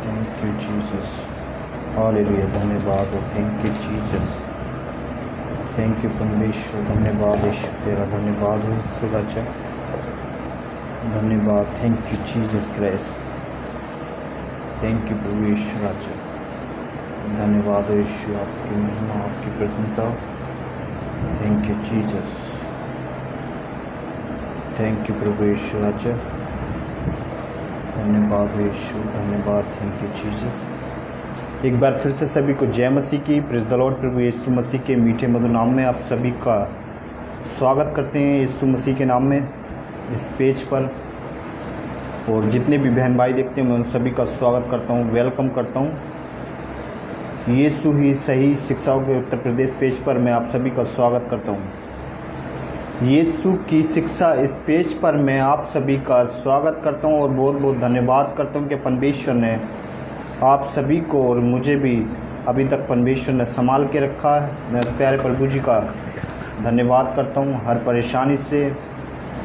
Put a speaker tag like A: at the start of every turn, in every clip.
A: Thank you Jesus, hallelujah, धन्यवाद हो, thank you Jesus, thank you परमेश्वर, धन्यवाद यीशु तेरा, धन्यवाद हो यीशु राजा, धन्यवाद, thank you Jesus Christ, thank you प्रभु यीशु राजा, धन्यवाद हो यीशु, आपकी महिमा, आपकी प्रशंसा, thank you Jesus, thank you प्रभु यीशु राजा, धन्यवाद हो यीशु, धन्यवाद, थैंक यू जीसस। एक बार फिर से सभी को जय मसीह की, प्रेज़ द लॉर्ड। प्रभु यीशु मसीह के मीठे मधुर नाम में आप सभी का स्वागत करते हैं, यीशु मसीह के नाम में इस पेज पर। और जितने भी बहन भाई देखते हैं मैं उन सभी का स्वागत करता हूं, वेलकम करता हूं। यीशु ही सही शिक्षाओं के उत्तर प्रदेश पेज पर मैं आप सभी का स्वागत करता हूं। यीशु की शिक्षा इस पेज पर मैं आप सभी का स्वागत करता हूं और बहुत बहुत धन्यवाद करता हूं कि परमेश्वर ने आप सभी को और मुझे भी अभी तक परमेश्वर ने संभाल के रखा है। मैं उस प्यारे प्रभु जी का धन्यवाद करता हूं। हर परेशानी से,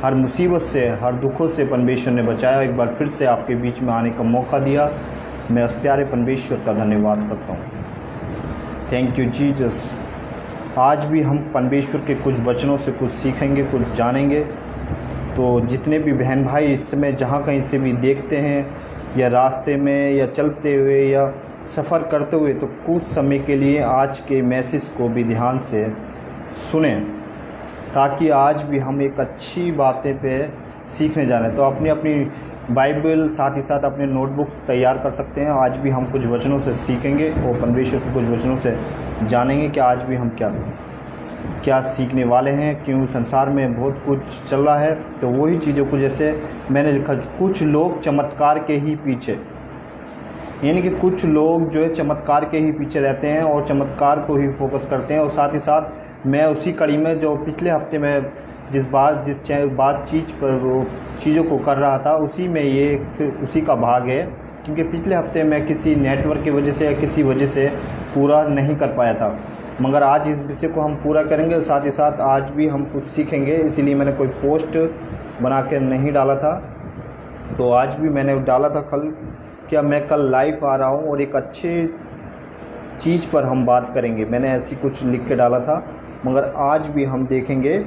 A: हर मुसीबत से, हर दुखों से परमेश्वर ने बचाया, एक बार फिर से आपके बीच में आने का मौका दिया। मैं उस प्यारे परमेश्वर का धन्यवाद करता हूं। Thank you Jesus. आज भी हम परमेश्वर के कुछ वचनों से कुछ सीखेंगे, कुछ जानेंगे। तो जितने भी बहन भाई इस समय जहाँ कहीं से भी देखते हैं, या रास्ते में, या चलते हुए, या सफ़र करते हुए, तो कुछ समय के लिए आज के मैसेज को भी ध्यान से सुने, ताकि आज भी हम एक अच्छी बातें पे सीखने जा रहे हैं। तो अपनी अपनी बाइबल साथ ही साथ अपने नोटबुक तैयार कर सकते हैं। आज भी हम कुछ वचनों से सीखेंगे और परमेश्वर के कुछ वचनों से जानेंगे कि आज भी हम क्या सीखने वाले हैं। क्यों संसार में बहुत कुछ चल रहा है, तो वही चीज़ों को, जैसे मैंने लिखा, कुछ लोग चमत्कार के ही पीछे, यानी कि कुछ लोग जो है चमत्कार के ही पीछे रहते हैं और चमत्कार को ही फोकस करते हैं। और साथ ही साथ मैं उसी कड़ी में जो पिछले हफ्ते में जिस चीज़ पर वो चीज़ों को कर रहा था, उसी में ये फिर उसी का भाग है। क्योंकि पिछले हफ्ते मैं किसी नेटवर्क की वजह से या किसी वजह से पूरा नहीं कर पाया था, मगर आज इस विषय को हम पूरा करेंगे। और साथ ही साथ आज भी हम कुछ सीखेंगे, इसीलिए मैंने कोई पोस्ट बना के नहीं डाला था। तो आज भी मैंने डाला था मैं कल लाइव आ रहा हूँ और एक अच्छी चीज़ पर हम बात करेंगे। मैंने ऐसी कुछ लिख के डाला था, मगर आज भी हम देखेंगे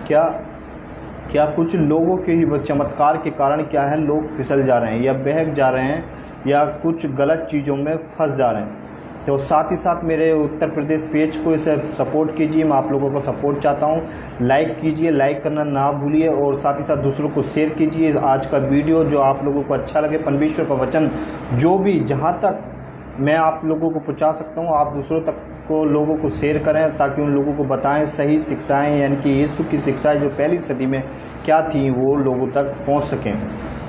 A: क्या कुछ लोगों के ही चमत्कार के कारण क्या है, लोग फिसल जा रहे हैं या बहक जा रहे हैं या कुछ गलत चीज़ों में फंस जा रहे हैं। तो साथ ही साथ मेरे उत्तर प्रदेश पेज को इसे सपोर्ट कीजिए। मैं आप लोगों को सपोर्ट चाहता हूं। लाइक कीजिए, लाइक करना ना भूलिए, और साथ ही साथ दूसरों को शेयर कीजिए। आज का वीडियो जो आप लोगों को अच्छा लगे, परमेश्वर का वचन जो भी जहां तक मैं आप लोगों को पहुंचा सकता हूं, आप दूसरों तक को लोगों को शेयर करें, ताकि उन लोगों को बताएं सही शिक्षाएं, यानी कि यीशु की शिक्षाएं जो पहली सदी में क्या थी वो लोगों तक पहुँच सकें।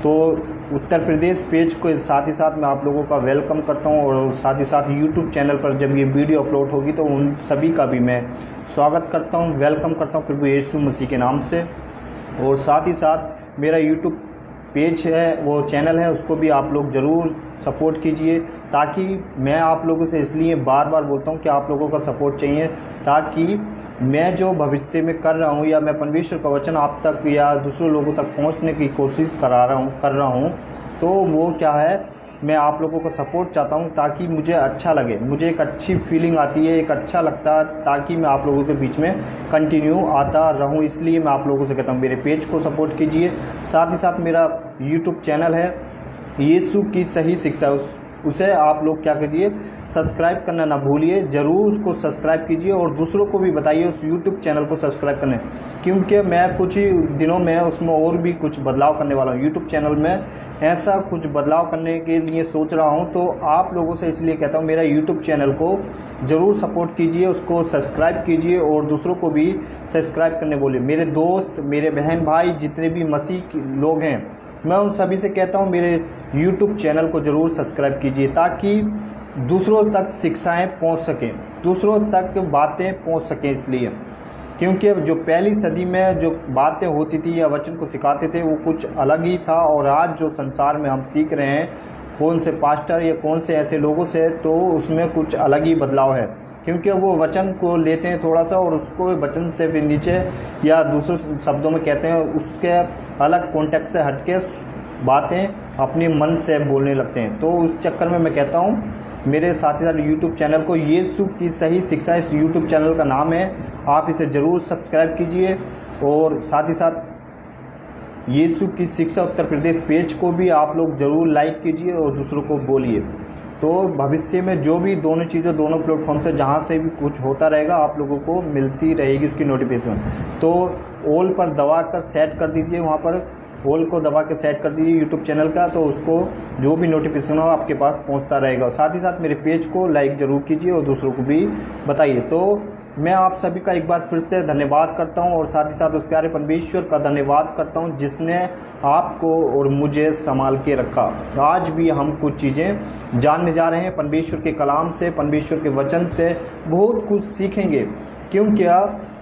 A: तो उत्तर प्रदेश पेज को साथ ही साथ मैं आप लोगों का वेलकम करता हूं, और साथ ही साथ यूट्यूब चैनल पर जब ये वीडियो अपलोड होगी तो उन सभी का भी मैं स्वागत करता हूं, वेलकम करता हूं प्रभु यीशु मसीह के नाम से। और साथ ही साथ मेरा यूट्यूब पेज है, वो चैनल है, उसको भी आप लोग ज़रूर सपोर्ट कीजिए, ताकि मैं आप लोगों से इसलिए बार बार बोलता हूँ कि आप लोगों का सपोर्ट चाहिए, ताकि मैं जो भविष्य में कर रहा हूँ या मैं परमेश्वर का वचन आप तक या दूसरे लोगों तक पहुँचने की कोशिश कर रहा हूँ, तो वो क्या है, मैं आप लोगों को सपोर्ट चाहता हूँ, ताकि मुझे अच्छा लगे, मुझे एक अच्छी फीलिंग आती है, एक अच्छा लगता है, ताकि मैं आप लोगों के बीच में कंटिन्यू आता रहूँ। इसलिए मैं आप लोगों से कहता हूँ मेरे पेज को सपोर्ट कीजिए। साथ ही साथ मेरा यूट्यूब चैनल है यीशु की सही शिक्षा, उसे आप लोग क्या करिए, सब्सक्राइब करना ना भूलिए, ज़रूर उसको सब्सक्राइब कीजिए और दूसरों को भी बताइए उस यूट्यूब चैनल को सब्सक्राइब करने, क्योंकि मैं कुछ ही दिनों में उसमें और भी कुछ बदलाव करने वाला हूँ। यूट्यूब चैनल में ऐसा कुछ बदलाव करने के लिए सोच रहा हूँ। तो आप लोगों से इसलिए कहता हूँ मेरा यूट्यूब चैनल को ज़रूर सपोर्ट कीजिए, उसको सब्सक्राइब कीजिए और दूसरों को भी सब्सक्राइब करने बोलिए। मेरे दोस्त, मेरे बहन भाई, जितने भी मसीह लोग हैं, मैं उन सभी से कहता हूँ मेरे YouTube चैनल को ज़रूर सब्सक्राइब कीजिए, ताकि दूसरों तक शिक्षाएं पहुँच सकें, दूसरों तक बातें पहुँच सकें। इसलिए क्योंकि जो पहली सदी में जो बातें होती थी या वचन को सिखाते थे वो कुछ अलग ही था, और आज जो संसार में हम सीख रहे हैं कौन से पास्टर या कौन से ऐसे लोगों से, तो उसमें कुछ अलग ही बदलाव है। क्योंकि वो वचन को लेते हैं थोड़ा सा और उसको वचन से फिर नीचे या दूसरे शब्दों में कहते हैं उसके अलग कॉन्टेक्स्ट से हटके बातें अपने मन से बोलने लगते हैं। तो उस चक्कर में मैं कहता हूँ मेरे साथ ही साथ यूट्यूब चैनल को यीशु की सही शिक्षा, इस यूट्यूब चैनल का नाम है, आप इसे ज़रूर सब्सक्राइब कीजिए। और साथ ही साथ यीशु की शिक्षा उत्तर प्रदेश पेज को भी आप लोग ज़रूर लाइक कीजिए और दूसरों को बोलिए। तो भविष्य में जो भी दोनों चीज़ें दोनों प्लेटफॉर्म से जहाँ से भी कुछ होता रहेगा आप लोगों को मिलती रहेगी उसकी नोटिफिकेशन। तो ऑल पर दबा कर सेट कर दीजिए, वहाँ पर ऑल को दबा के सेट कर दीजिए यूट्यूब चैनल का, तो उसको जो भी नोटिफिकेशन हो आपके पास पहुँचता रहेगा। साथ ही साथ मेरे पेज को लाइक ज़रूर कीजिए और दूसरों को भी बताइए। तो मैं आप सभी का एक बार फिर से धन्यवाद करता हूं और साथ ही साथ उस प्यारे परमेश्वर का धन्यवाद करता हूं जिसने आपको और मुझे संभाल के रखा। आज भी हम कुछ चीज़ें जानने जा रहे हैं परमेश्वर के कलाम से, परमेश्वर के वचन से बहुत कुछ सीखेंगे। क्योंकि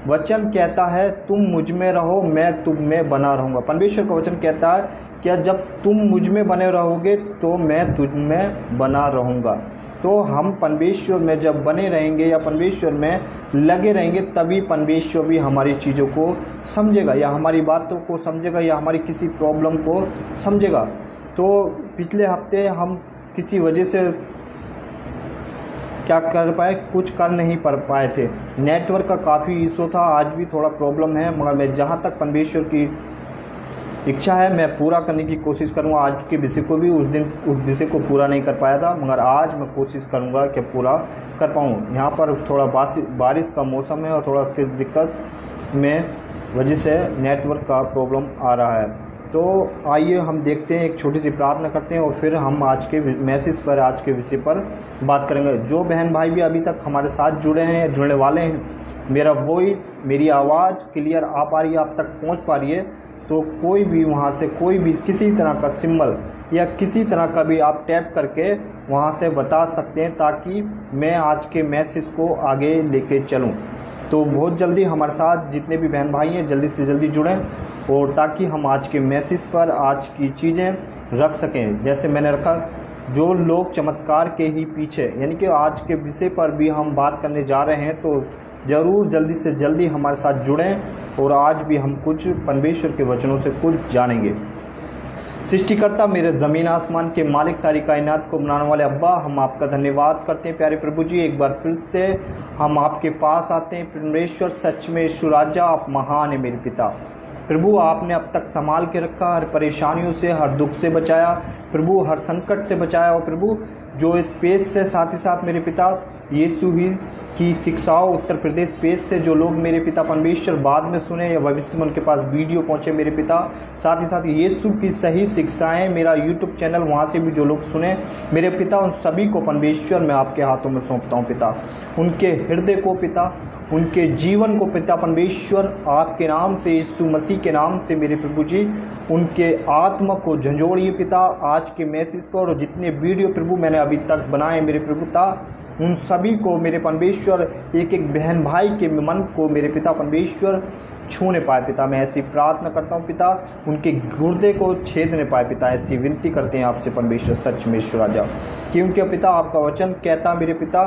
A: वचन कहता है तुम मुझ में रहो मैं तुम में बना रहूँगा। परमेश्वर का वचन कहता है क्या जब तुम मुझ में बने रहोगे तो मैं तुझ में बना रहूँगा। तो हम परमेश्वर में जब बने रहेंगे या परमेश्वर में लगे रहेंगे तभी परमेश्वर भी हमारी चीज़ों को समझेगा या हमारी बातों को समझेगा या हमारी किसी प्रॉब्लम को समझेगा। तो पिछले हफ्ते हम किसी वजह से क्या कर पाए, कुछ कर नहीं पाए थे। नेटवर्क का काफ़ी इशू था, आज भी थोड़ा प्रॉब्लम है, मगर मैं जहाँ तक परमेश्वर की इच्छा है मैं पूरा करने की कोशिश करूँगा। आज के विषय को भी उस दिन उस विषय को पूरा नहीं कर पाया था, मगर आज मैं कोशिश करूँगा कि पूरा कर पाऊँ। यहाँ पर थोड़ा बारिश का मौसम है और थोड़ा उसकी दिक्कत में वजह से नेटवर्क का प्रॉब्लम आ रहा है। तो आइए हम देखते हैं, एक छोटी सी प्रार्थना करते हैं और फिर हम आज के मैसेज पर, आज के विषय पर बात करेंगे। जो बहन भाई भी अभी तक हमारे साथ जुड़े हैं या जुड़ने वाले हैं, मेरा वॉइस, मेरी आवाज़ क्लियर आ पा रही है, आप तक पहुँच पा रही है, तो कोई भी वहाँ से कोई भी किसी तरह का सिंबल या किसी तरह का भी आप टैप करके वहाँ से बता सकते हैं ताकि मैं आज के मैसेज को आगे लेके चलूँ। तो बहुत जल्दी हमारे साथ जितने भी बहन भाई हैं जल्दी से जल्दी जुड़ें और ताकि हम आज के मैसेज पर आज की चीज़ें रख सकें। जैसे मैंने रखा, जो लोग चमत्कार के ही पीछे, यानी कि आज के विषय पर भी हम बात करने जा रहे हैं, तो ज़रूर जल्दी से जल्दी हमारे साथ जुड़ें और आज भी हम कुछ परमेश्वर के वचनों से कुछ जानेंगे। सृष्टिकर्ता, मेरे ज़मीन आसमान के मालिक, सारी कायनात को बनाने वाले अब्बा, हम आपका धन्यवाद करते हैं प्यारे प्रभु जी। एक बार फिर से हम आपके पास आते हैं परमेश्वर। सच में यीशु राजा आप महान है मेरे पिता। प्रभु आपने अब तक संभाल के रखा, हर परेशानियों से, हर दुख से बचाया प्रभु, हर संकट से बचाया। और प्रभु जो इस पेज से साथ ही साथ मेरे पिता यीशु ही की शिक्षाओं उत्तर प्रदेश पेज से जो लोग मेरे पिता परमेश्वर बाद में सुने या भविष्य में उनके पास वीडियो पहुंचे मेरे पिता, साथ ही साथ यीशु की सही शिक्षाएं मेरा यूट्यूब चैनल वहां से भी जो लोग सुने मेरे पिता, उन सभी को परमेश्वर मैं आपके हाथों में सौंपता हूं पिता। उनके हृदय को पिता, उनके जीवन को पिता परमेश्वर आपके नाम से, यीशु मसीह के नाम से मेरे प्रभु जी, उनके आत्मा को झंझोड़िए पिता आज के मैसेज पर। और जितने वीडियो प्रभु मैंने अभी तक बनाए मेरे प्रभुता, उन सभी को मेरे परमेश्वर एक एक बहन भाई के मन को मेरे पिता परमेश्वर छूने पाए पिता। मैं ऐसी प्रार्थना करता हूँ पिता, उनके गुर्दे को छेदने पाए पिता, ऐसी विनती करते हैं आपसे परमेश्वर सच में ईश्वर राजा। क्योंकि पिता आपका वचन कहता मेरे पिता,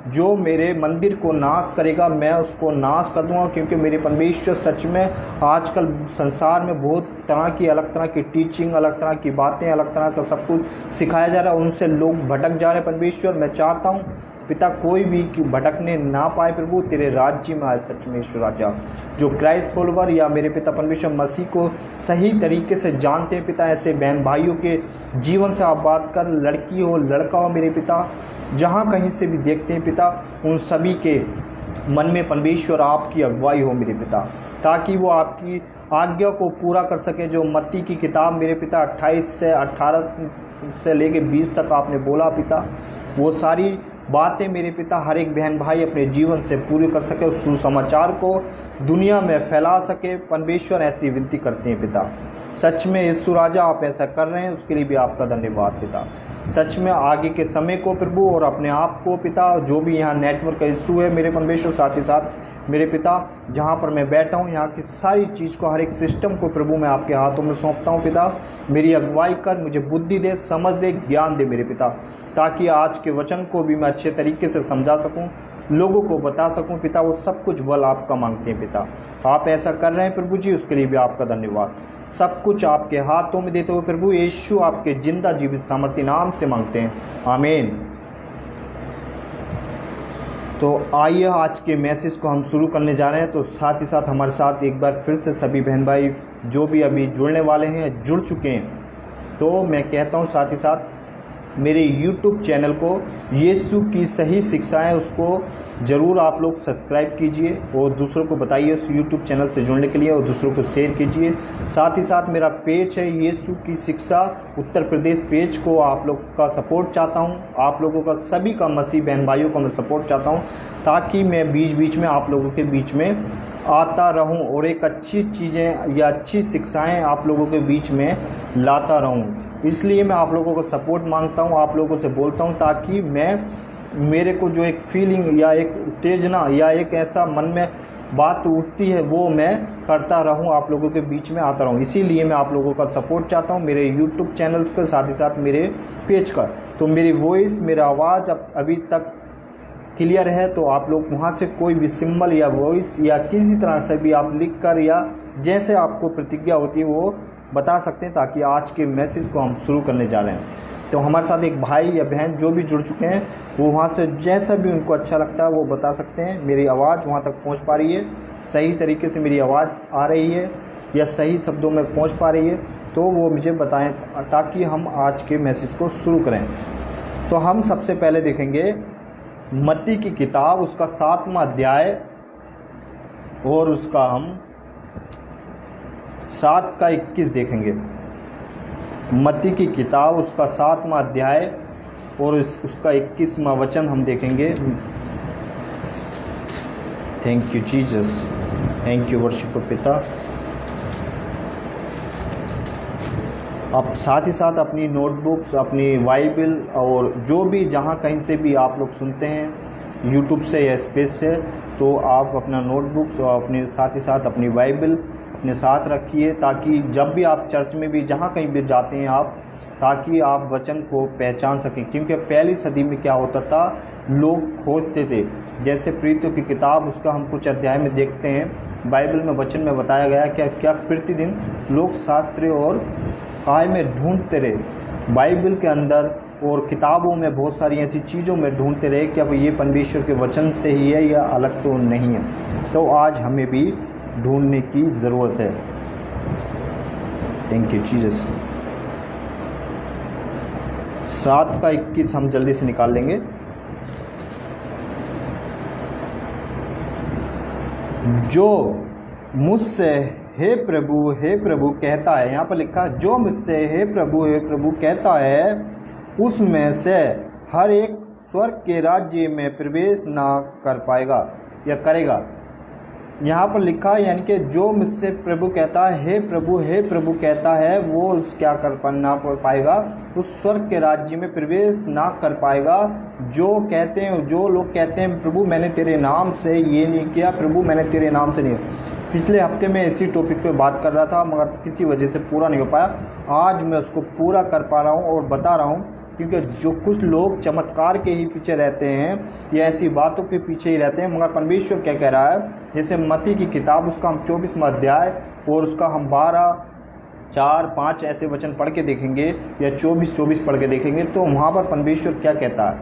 A: जो मेरे मंदिर को नाश करेगा मैं उसको नाश कर दूंगा। क्योंकि मेरे परमेश्वर सच में आजकल संसार में बहुत तरह की, अलग तरह की टीचिंग, अलग तरह की बातें, अलग तरह का सब कुछ सिखाया जा रहा है, उनसे लोग भटक जा रहे हैं परमेश्वर। मैं चाहता हूँ पिता कोई भी भटकने ना पाए प्रभु, तेरे राज्य में आए सच में ईश्वर राजा। जो क्राइस्ट फॉलोवर या मेरे पिता परमेश्वर मसीह को सही तरीके से जानते हैं पिता, ऐसे बहन भाइयों के जीवन से आप बात कर, लड़की हो लड़का हो मेरे पिता, जहाँ कहीं से भी देखते हैं पिता, उन सभी के मन में परमेश्वर आपकी अगुवाई हो मेरे पिता, ताकि वो आपकी आज्ञा को पूरा कर सके। जो मत्ती की किताब मेरे पिता 28 से 18 से लेके 20 तक आपने बोला पिता, वो सारी बातें मेरे पिता हर एक बहन भाई अपने जीवन से पूरी कर सके, उस सुसमाचार को दुनिया में फैला सके परमेश्वर, ऐसी विनती करते हैं पिता। सच में यीशु राजा आप ऐसा कर रहे हैं, उसके लिए भी आपका धन्यवाद पिता। सच में आगे के समय को प्रभु और अपने आप को पिता, जो भी यहाँ नेटवर्क का इशू है मेरे परमेश्वर, साथ ही साथ मेरे पिता जहाँ पर मैं बैठा हूँ यहाँ की सारी चीज़ को, हर एक सिस्टम को प्रभु मैं आपके हाथों में सौंपता हूँ पिता। मेरी अगुवाई कर, मुझे बुद्धि दे, समझ दे, ज्ञान दे मेरे पिता, ताकि आज के वचन को भी मैं अच्छे तरीके से समझा सकूँ, लोगों को बता सकूँ पिता। वो सब कुछ बल आपका मांगते हैं पिता, आप ऐसा कर रहे हैं प्रभु जी, उसके लिए भी आपका धन्यवाद। सब कुछ आपके हाथों में देते हुए प्रभु यीशु आपके जिंदा जीवित सामर्थ्य नाम से मांगते हैं, आमीन। तो आइए आज के मैसेज को हम शुरू करने जा रहे हैं। तो साथ ही साथ हमारे साथ एक बार फिर से सभी बहन भाई जो भी अभी जुड़ने वाले हैं, जुड़ चुके हैं, तो मैं कहता हूं साथ ही साथ मेरे YouTube चैनल को यीशु की सही शिक्षाएं उसको ज़रूर आप लोग सब्सक्राइब कीजिए और दूसरों को बताइए उस YouTube चैनल से जुड़ने के लिए और दूसरों को शेयर कीजिए। साथ ही साथ मेरा पेज है यीशु की शिक्षा उत्तर प्रदेश, पेज को आप लोग का सपोर्ट चाहता हूं, आप लोगों का सभी का मसीह बहन भाइयों का मैं सपोर्ट चाहता हूं, ताकि मैं बीच बीच में आप लोगों के बीच में आता रहूं और एक अच्छी चीज़ें या अच्छी शिक्षाएं आप लोगों के बीच में लाता रहूं। इसलिए मैं आप लोगों को सपोर्ट मांगता हूं, आप लोगों से बोलता हूं, ताकि मेरे को जो एक फीलिंग या एक उत्तेजना या एक ऐसा मन में बात उठती है वो मैं करता रहूं, आप लोगों के बीच में आता रहूं। इसीलिए मैं आप लोगों का सपोर्ट चाहता हूं मेरे YouTube चैनल्स का, साथ ही साथ मेरे पेज का। तो मेरी वॉइस, मेरा आवाज़ अभी तक क्लियर है, तो आप लोग वहाँ से कोई भी सिंबल या वॉइस या किसी तरह से भी आप लिख कर या जैसे आपको प्रतिज्ञा होती है वो बता सकते हैं, ताकि आज के मैसेज को हम शुरू करने जा रहे हैं। तो हमारे साथ एक भाई या बहन जो भी जुड़ चुके हैं वो वहाँ से जैसा भी उनको अच्छा लगता है वो बता सकते हैं। मेरी आवाज़ वहाँ तक पहुँच पा रही है, सही तरीके से मेरी आवाज़ आ रही है या सही शब्दों में पहुँच पा रही है, तो वो मुझे बताएं, ताकि हम आज के मैसेज को शुरू करें। तो हम सबसे पहले देखेंगे मत्ती की किताब, उसका 7वां अध्याय और उसका हम 7 का 21 देखेंगे। मत्ती की किताब उसका 7वां अध्याय और उसका 21वां वचन हम देखेंगे। Thank you Jesus, thank you worship पिता। आप साथ ही साथ अपनी नोटबुक्स, अपनी बाइबल और जो भी जहाँ कहीं से भी आप लोग सुनते हैं यूट्यूब से या स्पेस से, तो आप अपना नोटबुक्स और अपने साथ ही साथ अपनी बाइबल अपने साथ रखिए, ताकि जब भी आप चर्च में भी जहाँ कहीं भी जाते हैं आप, ताकि आप वचन को पहचान सकें। क्योंकि पहली सदी में क्या होता था, लोग खोजते थे। जैसे प्रीतियों की किताब उसका हम कुछ अध्याय में देखते हैं, बाइबल में वचन में बताया गया क्या प्रतिदिन लोग शास्त्र और काय में ढूंढते रहे, बाइबल के अंदर और किताबों में बहुत सारी ऐसी चीज़ों में ढूंढते रहे कि अब ये परमेश्वर के वचन से ही है या अलग तो नहीं है। तो आज हमें भी ढूंढने की ज़रूरत है। Thank you Jesus. 7 का 21 हम जल्दी से निकाल लेंगे। जो मुझसे हे प्रभु कहता है, यहाँ पर लिखा जो मुझसे हे प्रभु कहता है, उसमें से हर एक स्वर्ग के राज्य में प्रवेश ना कर पाएगा या करेगा। यहाँ पर लिखा है, यानी कि जो मुझसे प्रभु कहता है हे प्रभु कहता है, वो उस क्या कर ना पाएगा, उस स्वर्ग के राज्य में प्रवेश ना कर पाएगा। जो कहते हैं, जो लोग कहते हैं प्रभु मैंने तेरे नाम से ये नहीं किया, प्रभु मैंने तेरे नाम से नहीं। पिछले हफ्ते में इसी टॉपिक पे बात कर रहा था, मगर किसी वजह से पूरा नहीं हो पाया। आज मैं उसको पूरा कर पा रहा हूँ और बता रहा हूँ, क्योंकि जो कुछ लोग चमत्कार के ही पीछे रहते हैं या ऐसी बातों के पीछे ही रहते हैं, मगर परमेश्वर क्या कह रहा है। जैसे मत्ती की किताब उसका हम 24वां अध्याय और उसका हम 12, 4, 5 ऐसे वचन पढ़ के देखेंगे या 24 पढ़ के देखेंगे, तो वहाँ पर परमेश्वर क्या कहता है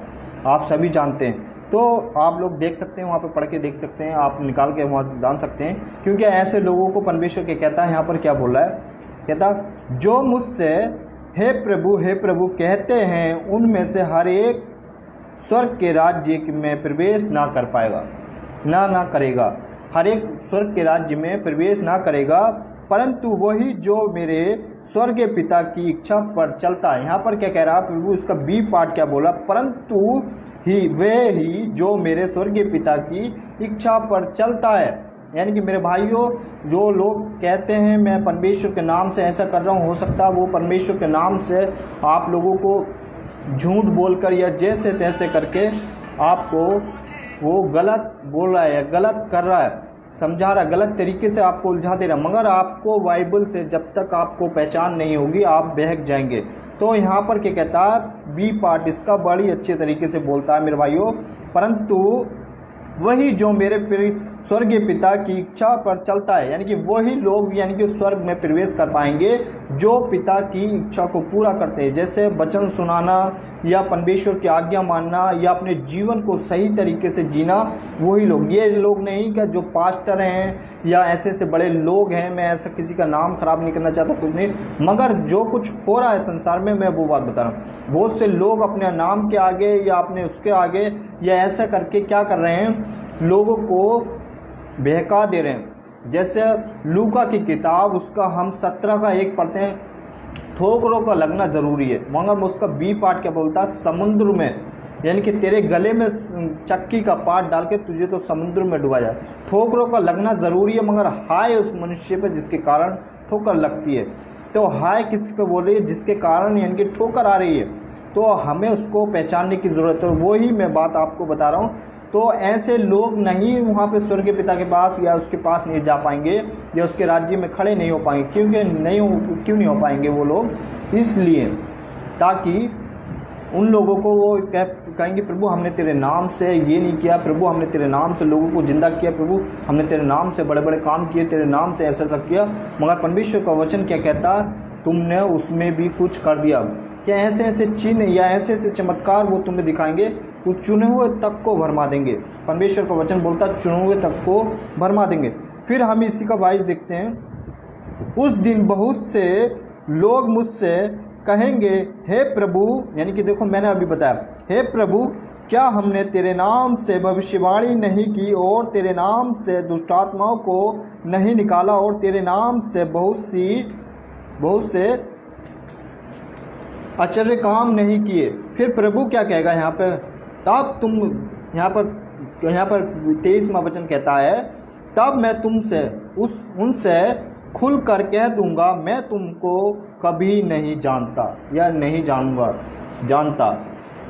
A: आप सभी जानते हैं। तो आप लोग देख सकते हैं, वहाँ पर पढ़ के देख सकते हैं, आप निकाल के वहाँ जान सकते हैं। क्योंकि ऐसे लोगों को परमेश्वर क्या कहता है, यहाँ पर क्या बोल रहा है, कहता जो मुझसे हे प्रभु कहते हैं, उनमें से हर एक स्वर्ग के राज्य में प्रवेश ना कर पाएगा, ना करेगा। हर एक स्वर्ग के राज्य में प्रवेश ना करेगा, परंतु वही जो मेरे स्वर्गीय पिता की इच्छा पर चलता है। यहाँ पर क्या कह रहा है प्रभु, उसका बी पार्ट क्या बोला, परंतु वे ही जो मेरे स्वर्गीय पिता की इच्छा पर चलता है। यानी कि मेरे भाइयों, जो लोग कहते हैं मैं परमेश्वर के नाम से ऐसा कर रहा हूँ, हो सकता है वो परमेश्वर के नाम से आप लोगों को झूठ बोलकर या जैसे तैसे करके आपको वो गलत बोल रहा है या गलत कर रहा है, समझा रहा है, गलत तरीके से आपको उलझा दे रहा है। मगर आपको बाइबल से जब तक आपको पहचान नहीं होगी आप बहक जाएंगे। तो यहाँ पर क्या कहता है, बी पार्ट इसका बड़ी अच्छे तरीके से बोलता है मेरे भाइयों, परंतु वही जो मेरे स्वर्गीय पिता की इच्छा पर चलता है, यानी कि वही लोग यानी कि स्वर्ग में प्रवेश कर पाएंगे जो पिता की इच्छा को पूरा करते हैं। जैसे वचन सुनाना या परमेश्वर की आज्ञा मानना या अपने जीवन को सही तरीके से जीना, वही लोग। ये लोग नहीं कि जो पास्टर हैं या ऐसे ऐसे बड़े लोग हैं, मैं ऐसा किसी का नाम खराब नहीं करना चाहता, कुछ नहीं, मगर जो कुछ हो रहा है संसार में, मैं वो बात बता रहा हूँ। बहुत से लोग अपने नाम के आगे या अपने उसके आगे या ऐसा करके क्या कर रहे हैं, लोगों को बहका दे रहे हैं। जैसे लूका की किताब, उसका हम 17 का 1 पढ़ते हैं, ठोकरों का लगना ज़रूरी है, मगर उसका बी पार्ट क्या बोलता है, समुद्र में, यानी कि तेरे गले में चक्की का पार्ट डाल के तुझे तो समुद्र में डुबा जाए। ठोकरों का लगना ज़रूरी है, मगर हाय उस मनुष्य पे जिसके कारण ठोकर लगती है। तो हाय किस पे बोल रही है, जिसके कारण यानी कि ठोकर आ रही है, तो हमें उसको पहचानने की ज़रूरत है। वही मैं बात आपको बता रहा हूँ। तो ऐसे लोग नहीं वहाँ पे स्वर्गीय पिता के पास या उसके पास नहीं जा पाएंगे या उसके राज्य में खड़े नहीं हो पाएंगे। क्यों नहीं हो पाएंगे वो लोग? इसलिए ताकि उन लोगों को वो कहेंगे, प्रभु हमने तेरे नाम से ये नहीं किया, प्रभु हमने तेरे नाम से लोगों को जिंदा किया, प्रभु हमने तेरे नाम से बड़े बड़े काम किए, तेरे नाम से ऐसा सब किया। मगर परमेश्वर का वचन क्या कहता, तुमने उसमें भी कुछ कर दिया। क्या ऐसे ऐसे चिन्ह या ऐसे ऐसे चमत्कार वो तुम्हें दिखाएंगे, उस चुने हुए तक को भरमा देंगे। परमेश्वर का वचन बोलता चुने हुए तक को भरमा देंगे। फिर हम इसी का वाइस देखते हैं, उस दिन बहुत से लोग मुझसे कहेंगे, हे प्रभु, यानी कि देखो मैंने अभी बताया, हे प्रभु क्या हमने तेरे नाम से भविष्यवाणी नहीं की और तेरे नाम से दुष्टात्माओं को नहीं निकाला और तेरे नाम से बहुत से आश्चर्य काम नहीं किए। फिर प्रभु क्या कहेगा यहाँ पे, तब तुम, यहाँ पर 23वां वचन कहता है, तब मैं तुमसे उनसे खुल कर कह दूंगा, मैं तुमको कभी नहीं जानता या नहीं जानता।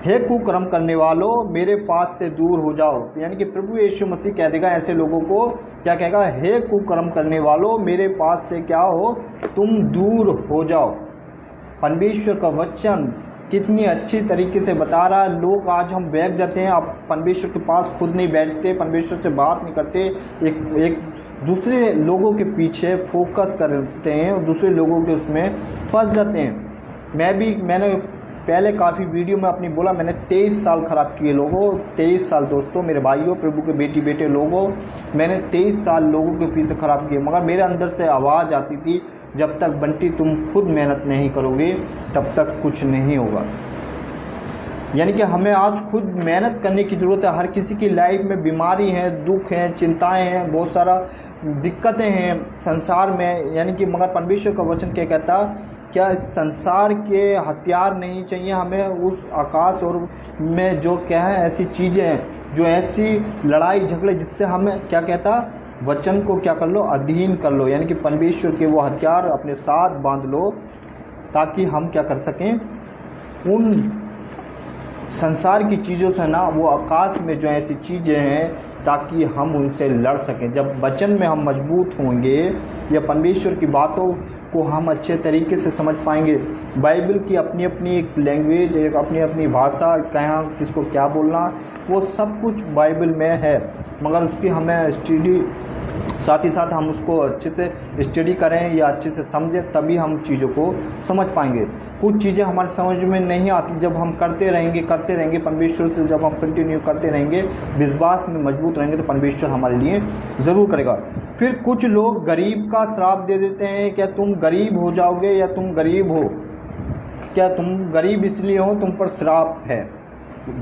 A: हे कुकर्म करने वालों, मेरे पास से दूर हो जाओ। यानी कि प्रभु यीशु मसीह कह देगा ऐसे लोगों को, क्या कहेगा, हे कुकर्म करने वालों, मेरे पास से क्या हो, तुम दूर हो जाओ। परमेश्वर का वचन कितनी अच्छी तरीके से बता रहा है। लोग आज हम बैठ जाते हैं, आप परमेश्वर के पास खुद नहीं बैठते, परमेश्वर से बात नहीं करते, एक दूसरे लोगों के पीछे फोकस करते हैं और दूसरे लोगों के उसमें फंस जाते हैं। मैंने पहले काफ़ी वीडियो में अपनी बोला, मैंने 23 साल ख़राब किए लोगों, 23 साल दोस्तों, मेरे भाइयों, प्रभु के बेटे लोगों, मैंने 23 साल लोगों के पीछे ख़राब किए। मगर मेरे अंदर से आवाज़ आती थी, जब तक बंटी तुम खुद मेहनत नहीं करोगे तब तक कुछ नहीं होगा। यानी कि हमें आज खुद मेहनत करने की ज़रूरत है। हर किसी की लाइफ में बीमारी है, दुख है, चिंताएं हैं, बहुत सारा दिक्कतें हैं संसार में। यानी कि मगर परमेश्वर का वचन क्या कहता, क्या इस संसार के हथियार नहीं चाहिए हमें, उस आकाश और में जो क्या है ऐसी चीज़ें हैं, जो ऐसी लड़ाई झगड़े, जिससे हमें क्या कहता, वचन को क्या कर लो, अधीन कर लो। यानी कि परमेश्वर के वो हथियार अपने साथ बांध लो, ताकि हम क्या कर सकें, उन संसार की चीज़ों से ना, वो आकाश में जो ऐसी चीज़ें हैं, ताकि हम उनसे लड़ सकें। जब वचन में हम मजबूत होंगे या परमेश्वर की बातों को हम अच्छे तरीके से समझ पाएंगे, बाइबल की अपनी अपनी एक लैंग्वेज, एक अपनी अपनी भाषा, कहाँ किसको क्या बोलना, वो सब कुछ बाइबल में है। मगर उसकी हमें स्टडी, साथ ही साथ हम उसको अच्छे से स्टडी करें या अच्छे से समझें, तभी हम चीज़ों को समझ पाएंगे। कुछ चीज़ें हमारे समझ में नहीं आती, जब हम करते रहेंगे परमेश्वर से, जब हम कंटिन्यू करते रहेंगे, विश्वास में मजबूत रहेंगे, तो परमेश्वर हमारे लिए ज़रूर करेगा। फिर कुछ लोग गरीब का श्राप दे देते हैं, क्या तुम गरीब हो जाओगे या तुम गरीब हो, क्या तुम गरीब इसलिए हो, तुम पर श्राप है।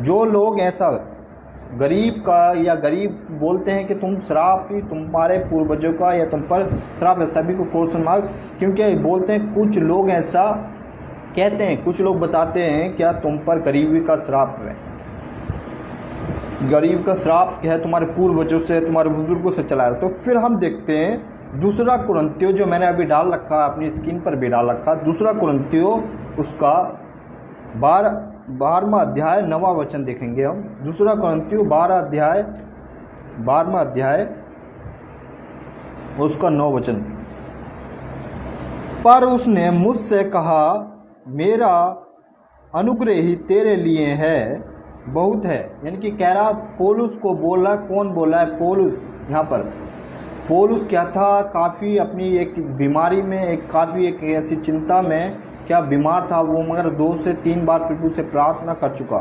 A: जो लोग ऐसा गरीब का या गरीब बोलते हैं कि तुम श्राप ही, तुम्हारे पूर्वजों का या तुम पर श्राप है, सभी को क्वेश्चन मार्क, क्योंकि बोलते हैं, कुछ लोग ऐसा कहते हैं, कुछ लोग बताते हैं, क्या तुम पर गरीबी का श्राप है, गरीब का श्राप है, तुम्हारे पूर्वजों से, तुम्हारे बुजुर्गों से चला है। तो फिर हम देखते हैं 2 कुरिन्थियों, जो मैंने अभी डाल रखा है, अपनी स्क्रीन पर भी डाल रखा, 2 कुरिन्थियों उसका 12वां अध्याय 9वां वचन देखेंगे हम। 2 कुरिन्थियों 12वां अध्याय उसका 9 वचन। पर उसने मुझसे कहा, मेरा अनुग्रह ही तेरे लिए है, बहुत है, यानी कि कह रहा पौलुस को बोल रहा, कौन बोल रहा है? पौलुस। यहाँ पर पौलुस क्या था, काफ़ी अपनी एक बीमारी में, एक काफ़ी एक ऐसी चिंता में क्या बीमार था वो, मगर 2 से 3 बार प्रभु से प्रार्थना कर चुका।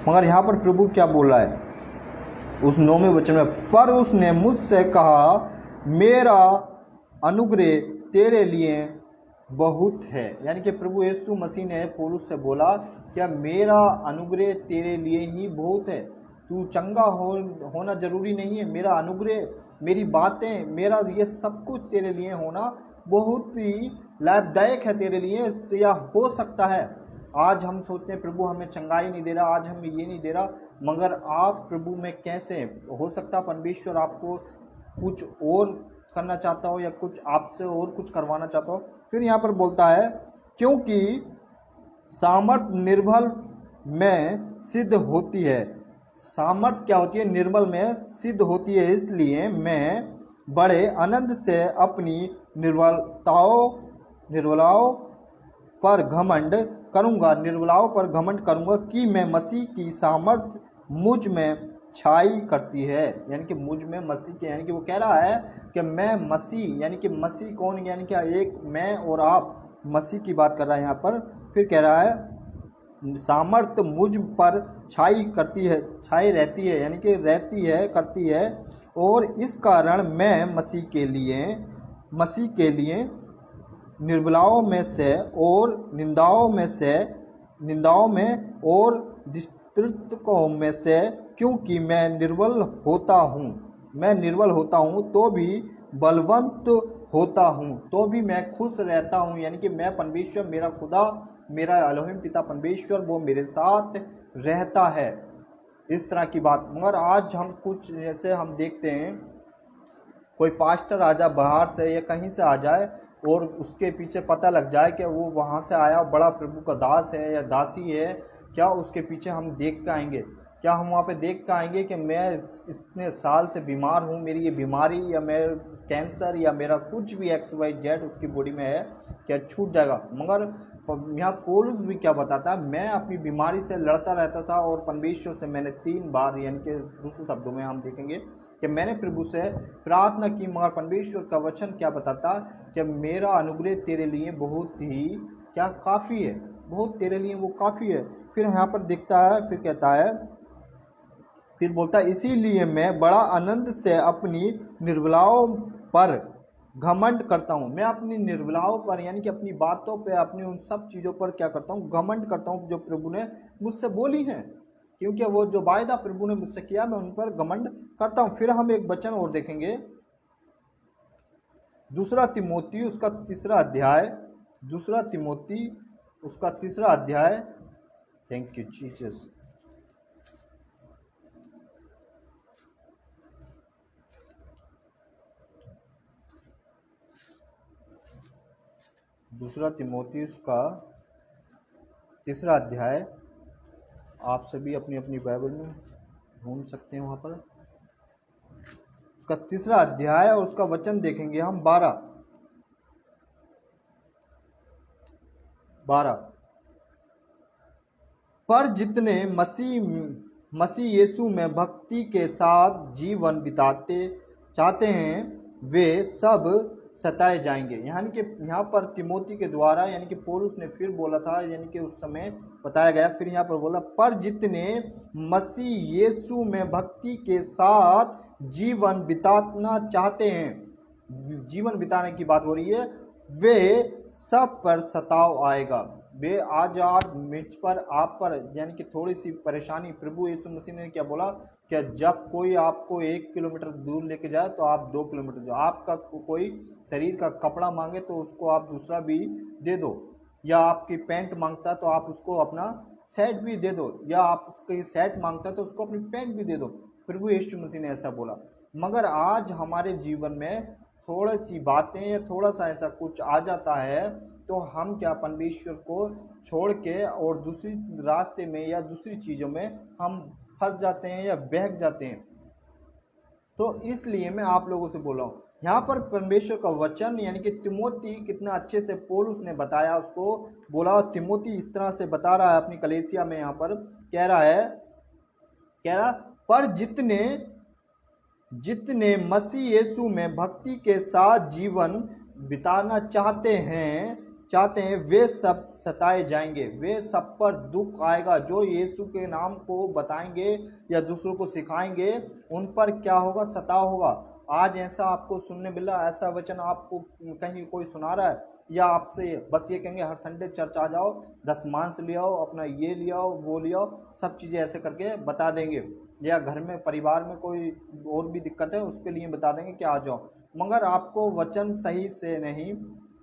A: मगर यहाँ पर प्रभु क्या बोल रहा है उस 9वें वचन में? पर उसने मुझसे कहा, मेरा अनुग्रह तेरे लिए बहुत है। यानी कि प्रभु यीशु मसीह ने पौलुस से बोला, क्या मेरा अनुग्रह तेरे लिए ही बहुत है? तू चंगा होना जरूरी नहीं है, मेरा अनुग्रह, मेरी बातें, मेरा ये सब कुछ तेरे लिए होना बहुत ही लाभदायक है तेरे लिए, या हो सकता है। आज हम सोचते हैं प्रभु हमें चंगाई नहीं दे रहा, आज हमें ये नहीं दे रहा, मगर आप प्रभु में कैसे हो सकता परमेश्वर आपको कुछ और करना चाहता हो, या कुछ आपसे और कुछ करवाना चाहता हो। फिर यहाँ पर बोलता है, क्योंकि सामर्थ्य निर्बल में सिद्ध होती है। सामर्थ्य क्या होती है? निर्बल में सिद्ध होती है। इसलिए मैं बड़े आनंद से अपनी निर्बलताओं पर घमंड करूंगा कि मैं मसीह की सामर्थ्य मुझ में छाई करती है। यानी कि मुझ में मसीह के, यानी कि वो कह रहा है कि मैं मसीह, यानी कि मसीह कौन? यानी कि एक मैं और आप, मसीह की बात कर रहा है यहाँ पर। फिर कह रहा है सामर्थ्य मुझ पर छाई रहती है, यानी कि करती है, और इस कारण मैं मसीह के लिए निर्बलाओं में से और निंदाओं में और दिष्टों में से, क्योंकि मैं निर्बल होता हूँ तो भी बलवंत होता हूँ, तो भी मैं खुश रहता हूँ। यानी कि मैं परमेश्वर, मेरा खुदा, मेरा एलोहिम पिता परमेश्वर, वो मेरे साथ रहता है। इस तरह की बात। मगर आज हम कुछ जैसे हम देखते हैं, कोई पास्टर आ जाए बाहर से या कहीं से आ जाए और उसके पीछे पता लग जाए कि वो वहाँ से आया बड़ा प्रभु का दास है या दासी है, क्या उसके पीछे हम देख के आएंगे? क्या हम वहाँ पे देख के आएंगे कि मैं इतने साल से बीमार हूँ, मेरी ये बीमारी या मेरा कैंसर या मेरा कुछ भी XYZ उसकी बॉडी में है, क्या छूट जाएगा? मगर यहाँ पौलुस भी क्या बताता है, मैं अपनी बीमारी से लड़ता रहता था और परमेश्वर से मैंने 3 बार, यानी कि दूसरे शब्दों में हम देखेंगे कि मैंने प्रभु से प्रार्थना की, मगर परमेश्वर का वचन क्या बताता कि मेरा अनुग्रह तेरे लिए बहुत ही क्या काफ़ी है, बहुत तेरे लिए वो काफ़ी है। फिर यहाँ पर दिखता है, फिर कहता है, फिर बोलता है, इसीलिए मैं बड़ा आनंद से अपनी निर्बलाओं पर घमंड करता हूँ। मैं अपनी निर्बलाओं पर, यानी कि अपनी बातों पे, अपनी उन सब चीज़ों पर क्या करता हूँ? घमंड करता हूँ जो प्रभु ने मुझसे बोली हैं, क्योंकि वो जो वायदा प्रभु ने मुझसे किया मैं उन पर घमंड करता हूँ। फिर हम एक वचन और देखेंगे, 2 तिमोथी उसका 3 अध्याय, 2 तिमोथी उसका 3 अध्याय। Thank you Jesus. 2 तिमोथी उसका 3 अध्याय, आप सभी अपनी अपनी बाइबल में ढूंढ सकते हैं वहाँ पर। उसका 3 अध्याय और उसका वचन देखेंगे हम 12। पर जितने मसीह यीशु में भक्ति के साथ जीवन बिताते चाहते हैं वे सब सताए जाएंगे। यानी कि यहाँ पर तिमोथी के द्वारा, यानी कि पौलुस ने फिर बोला था, यानी कि उस समय बताया गया, फिर यहाँ पर बोला, पर जितने मसीह यीशु में भक्ति के साथ जीवन बिताना चाहते हैं, जीवन बिताने की बात हो रही है, वे सब पर सताव आएगा। वे आज मुझ पर, आप पर, यानी कि थोड़ी सी परेशानी, प्रभु यीशु मसीह ने क्या बोला, क्या जब कोई आपको 1 किलोमीटर दूर लेके जाए तो आप 2 किलोमीटर दो, आपका कोई शरीर का कपड़ा मांगे तो उसको आप दूसरा भी दे दो, या आपकी पैंट मांगता है तो आप उसको अपना शर्ट भी दे दो, या आप उसकी शर्ट मांगता है तो उसको अपनी पैंट भी दे दो। प्रभु यीशु मसीह ने ऐसा बोला। मगर आज हमारे जीवन में थोड़ी सी बातें या थोड़ा सा ऐसा कुछ आ जाता है तो हम क्या परमेश्वर को छोड़ के और दूसरी रास्ते में या दूसरी चीज़ों में हम फंस जाते हैं या बहक जाते हैं। तो इसलिए मैं आप लोगों से बोल रहा हूँ, यहाँ पर परमेश्वर का वचन, यानी कि तिमोथी कितना अच्छे से पौलुस ने बताया, उसको बोला, तिमोथी इस तरह से बता रहा है अपनी कलीसिया में, यहाँ पर कह रहा है कह रहा पर जितने जितने मसीह यीशु में भक्ति के साथ जीवन बिताना चाहते हैं वे सब सताए जाएंगे, वे सब पर दुख आएगा। जो यीशु के नाम को बताएंगे या दूसरों को सिखाएंगे उन पर क्या होगा, सताव होगा। आज ऐसा आपको सुनने मिला, ऐसा वचन आपको कहीं कोई सुना रहा है या आपसे बस ये कहेंगे हर संडे चर्च आ जाओ, 10 मांस ले आओ, अपना ये ले आओ, वो ले आओ, सब चीज़ें ऐसे करके बता देंगे। या घर में परिवार में कोई और भी दिक्कत है उसके लिए बता देंगे कि आ जाओ, मगर आपको वचन सही से नहीं,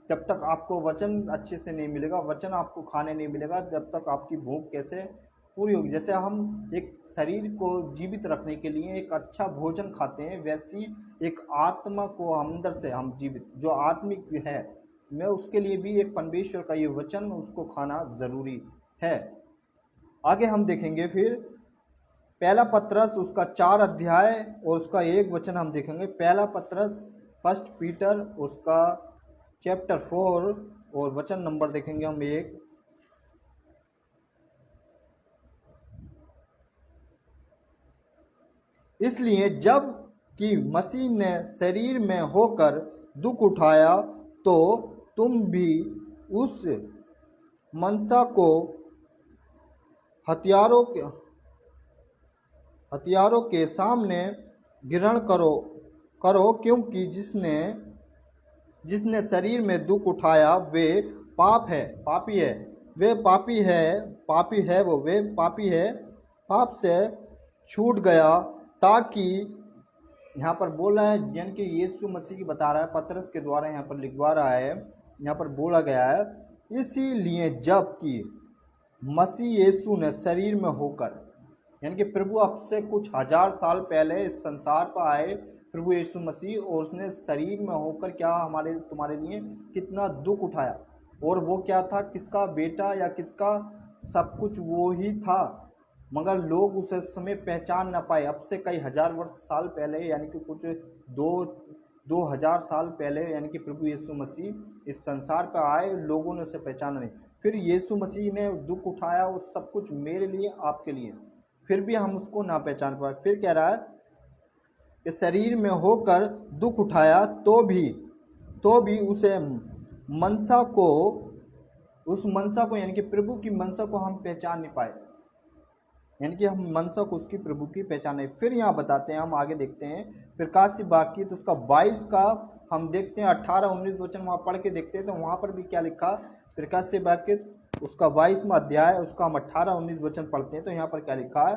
A: जब तक आपको वचन अच्छे से नहीं मिलेगा, वचन आपको खाने नहीं मिलेगा, जब तक आपकी भूख कैसे पूरी होगी। जैसे हम एक शरीर को जीवित रखने के लिए एक अच्छा भोजन खाते हैं, वैसी एक आत्मा को अंदर से हम जीवित, जो आत्मिक है, मैं उसके लिए भी एक परमेश्वर का ये वचन उसको खाना जरूरी है। आगे हम देखेंगे फिर पहला पत्रस उसका 4 अध्याय और उसका 1 वचन हम देखेंगे। पहला पत्रस 1 पीटर उसका चैप्टर 4 और वचन नंबर देखेंगे हम 1। इसलिए जब कि मसीह ने शरीर में होकर दुख उठाया तो तुम भी उस मनसा को हथियारों के सामने ग्रहण करो क्योंकि जिसने शरीर में दुख उठाया वे पापी है, पाप से छूट गया, ताकि यहाँ पर बोल रहा है, यानी कि यीशु मसीह की बता रहा है, पतरस के द्वारा यहाँ पर लिखवा रहा है, यहाँ पर बोला गया है इसीलिए जब कि मसीह यीशु ने शरीर में होकर, यानी कि प्रभु अब से कुछ 1000 साल पहले इस संसार पर आए प्रभु यीशु मसीह, और उसने शरीर में होकर क्या तुम्हारे लिए कितना दुख उठाया। और वो क्या था, किसका बेटा या किसका, सब कुछ वो ही था, मगर लोग उस समय पहचान न पाए। अब से कई हजार साल पहले, यानी कि कुछ 2000 साल पहले, यानी कि प्रभु यीशु मसीह इस संसार पर आए, लोगों ने उसे पहचाना नहीं। फिर यीशु मसीह ने दुख उठाया, वो सब कुछ मेरे लिए, आपके लिए, फिर भी हम उसको ना पहचान पाए। फिर कह रहा है कि शरीर में होकर दुख उठाया तो भी उस मनसा को यानी कि प्रभु की मनसा को हम पहचान नहीं पाए, यानी कि हम मनसा को उसकी प्रभु की पहचान नहीं। फिर यहाँ बताते हैं, हम आगे देखते हैं प्रकाशित वाक्य तो उसका 22 का हम देखते हैं 18-19 वचन वहाँ पढ़ के देखते हैं, तो वहाँ पर भी क्या लिखा, प्रकाशित वाक्य उसका 22वां अध्याय उसका हम 18-19 वचन पढ़ते हैं, तो यहाँ पर क्या लिखा है,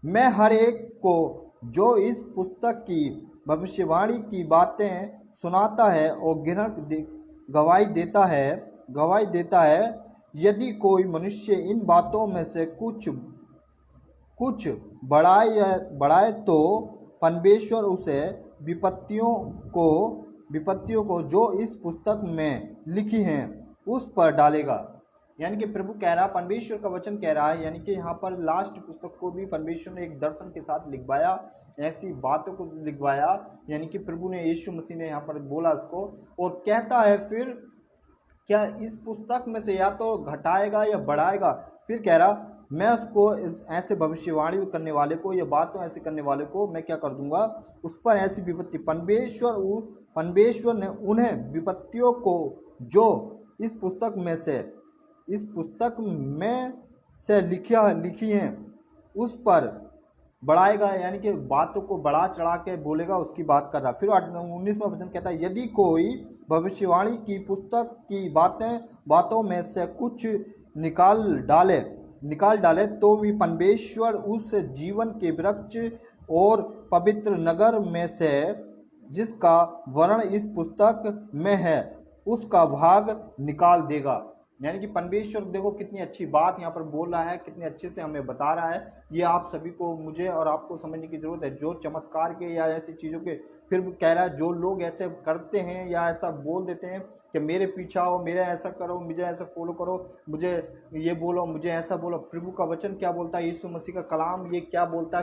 A: मैं हर एक को जो इस पुस्तक की भविष्यवाणी की बातें सुनाता है और गवाही देता है, यदि कोई मनुष्य इन बातों में से कुछ बढ़ाए तो परमेश्वर उसे विपत्तियों को जो इस पुस्तक में लिखी हैं उस पर डालेगा। यानी कि प्रभु कह रहा है, परमेश्वर का वचन कह रहा है, यानी कि यहाँ पर लास्ट पुस्तक को भी परमेश्वर ने एक दर्शन के साथ लिखवाया, ऐसी बातों को लिखवाया, यानी कि प्रभु ने, यीशु मसीह ने यहाँ पर बोला इसको, और कहता है फिर क्या इस पुस्तक में से या तो घटाएगा या बढ़ाएगा। फिर कह रहा, मैं उसको ऐसे भविष्यवाणी करने वाले को, या बातों ऐसे करने वाले को मैं क्या कर दूंगा, उस पर ऐसी विपत्ति, परमेश्वर ने उन्हें विपत्तियों को जो इस पुस्तक में से लिखी हैं उस पर बढ़ाएगा, यानी कि बातों को बढ़ा चढ़ा के बोलेगा, उसकी बात कर रहा। फिर 19वां वचन कहता है, यदि कोई भविष्यवाणी की पुस्तक की बातों में से कुछ निकाल डाले तो भी परमेश्वर उस जीवन के वृक्ष और पवित्र नगर में से जिसका वर्ण इस पुस्तक में है उसका भाग निकाल देगा। यानी कि परमेश्वर, देखो कितनी अच्छी बात यहाँ पर बोल रहा है, कितने अच्छे से हमें बता रहा है। ये आप सभी को, मुझे और आपको समझने की जरूरत है, जो चमत्कार के या ऐसी चीज़ों के, फिर कह रहा है जो लोग ऐसे करते हैं या ऐसा बोल देते हैं कि मेरे पीछे आओ, मेरा ऐसा करो, मुझे ऐसा फॉलो करो, मुझे ये बोलो, मुझे ऐसा बोलो। प्रभु का वचन क्या बोलता है, यीशु मसीह का कलाम ये क्या बोलता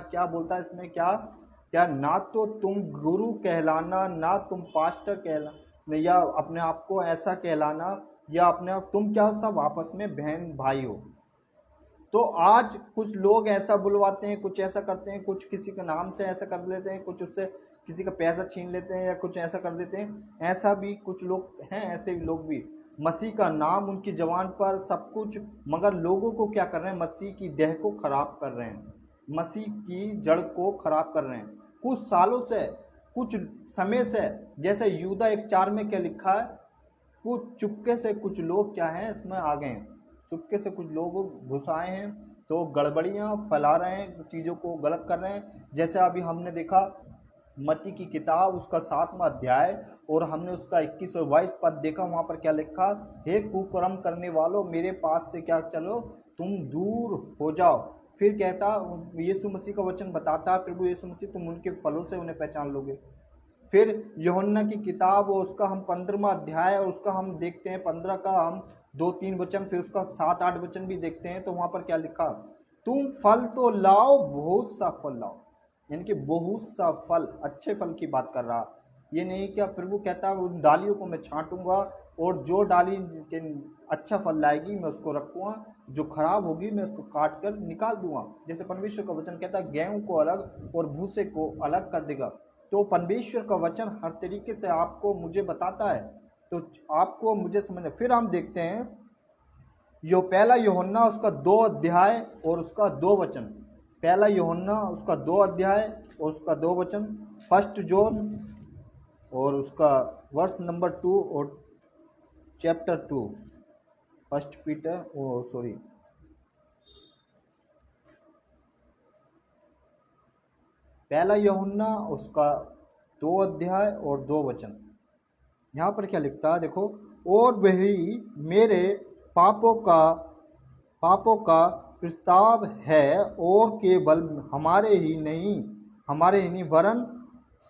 A: है इसमें, क्या ना तो तुम गुरु कहलाना, ना तुम पास्टर कहलाना, या अपने आप को ऐसा कहलाना, या अपने आप तुम क्या, सब आपस में बहन भाई हो। तो आज कुछ लोग ऐसा बुलवाते हैं, कुछ ऐसा करते हैं, कुछ किसी के नाम से ऐसा कर लेते हैं, कुछ उससे किसी का पैसा छीन लेते हैं या कुछ ऐसा कर देते हैं। ऐसा भी कुछ लोग हैं, ऐसे भी लोग भी मसीह का नाम उनकी जबान पर सब कुछ, मगर लोगों को क्या कर रहे हैं, मसीह की देह को खराब कर रहे हैं, मसीह की जड़ को खराब कर रहे हैं। कुछ सालों से, कुछ समय से, जैसे यूदा 1:4 में क्या लिखा है, कुछ चुपके से कुछ लोग क्या हैं इसमें आ गए हैं, चुपके से कुछ लोग घुस आए हैं, तो गड़बड़ियाँ फैला रहे हैं, चीज़ों को गलत कर रहे हैं। जैसे अभी हमने देखा मत्ती की किताब उसका 7वां अध्याय और हमने उसका 21 और 22 पद देखा, वहाँ पर क्या लिखा, हे कुकर्म करने वालों मेरे पास से क्या चलो, तुम दूर हो जाओ। फिर कहता, यीशु मसीह का वचन बताता है प्रभु यीशु मसीह, तुम उनके फलों से उन्हें पहचान लोगे। फिर यूहन्ना की किताब और उसका हम 15वां अध्याय और उसका हम देखते हैं 15 का हम 2-3 वचन, फिर उसका 7-8 वचन भी देखते हैं, तो वहाँ पर क्या लिखा, तुम फल तो लाओ, बहुत सा फल लाओ, यानी कि बहुत सा फल, अच्छे फल की बात कर रहा। ये नहीं क्या प्रभु कहता उन डालियों को मैं छांटूंगा और जो डाली के अच्छा फल लाएगी मैं उसको रखूँगा, जो खराब होगी मैं उसको काट कर निकाल दूंगा। जैसे परमेश्वर का वचन कहता है गेहूं को अलग और भूसे को अलग कर देगा। तो परमेश्वर का वचन हर तरीके से आपको मुझे बताता है, तो आपको मुझे समझना। फिर हम देखते हैं यो पहला यूहन्ना उसका 2 अध्याय और उसका 2 वचन, पहला यूहन्ना उसका 2 अध्याय और उसका 2 वचन, 1 जॉन और उसका वर्स नंबर 2 और चैप्टर 2, 1 पीटर पहला यूहन्ना उसका 2 अध्याय और 2 वचन। यहाँ पर क्या लिखता है देखो, और वही मेरे पापों का प्रस्ताव है, और केवल हमारे ही नहीं वरन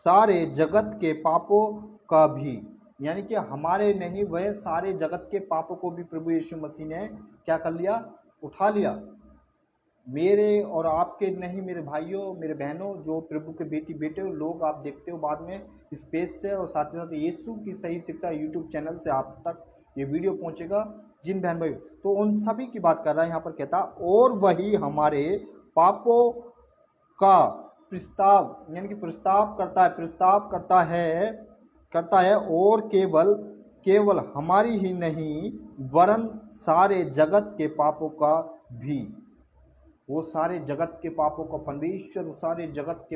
A: सारे जगत के पापों का भी, यानी कि हमारे नहीं वह सारे जगत के पापों को भी प्रभु यीशु मसीह ने क्या कर लिया, उठा लिया। मेरे और आपके नहीं, मेरे भाइयों मेरे बहनों, जो प्रभु के बेटी बेटे हो, लोग आप देखते हो बाद में इस पेज से, और साथ ही साथ यीशु की सही शिक्षा यूट्यूब चैनल से आप तक ये वीडियो पहुंचेगा, जिन बहन भाई, तो उन सभी की बात कर रहा है। यहाँ पर कहता, और वही हमारे पापों का प्रस्ताव, यानी कि प्रस्ताव करता है और केवल हमारी ही नहीं वरन सारे जगत के पापों का भी। वो सारे जगत के पापों का परमेश्वर, सारे जगत के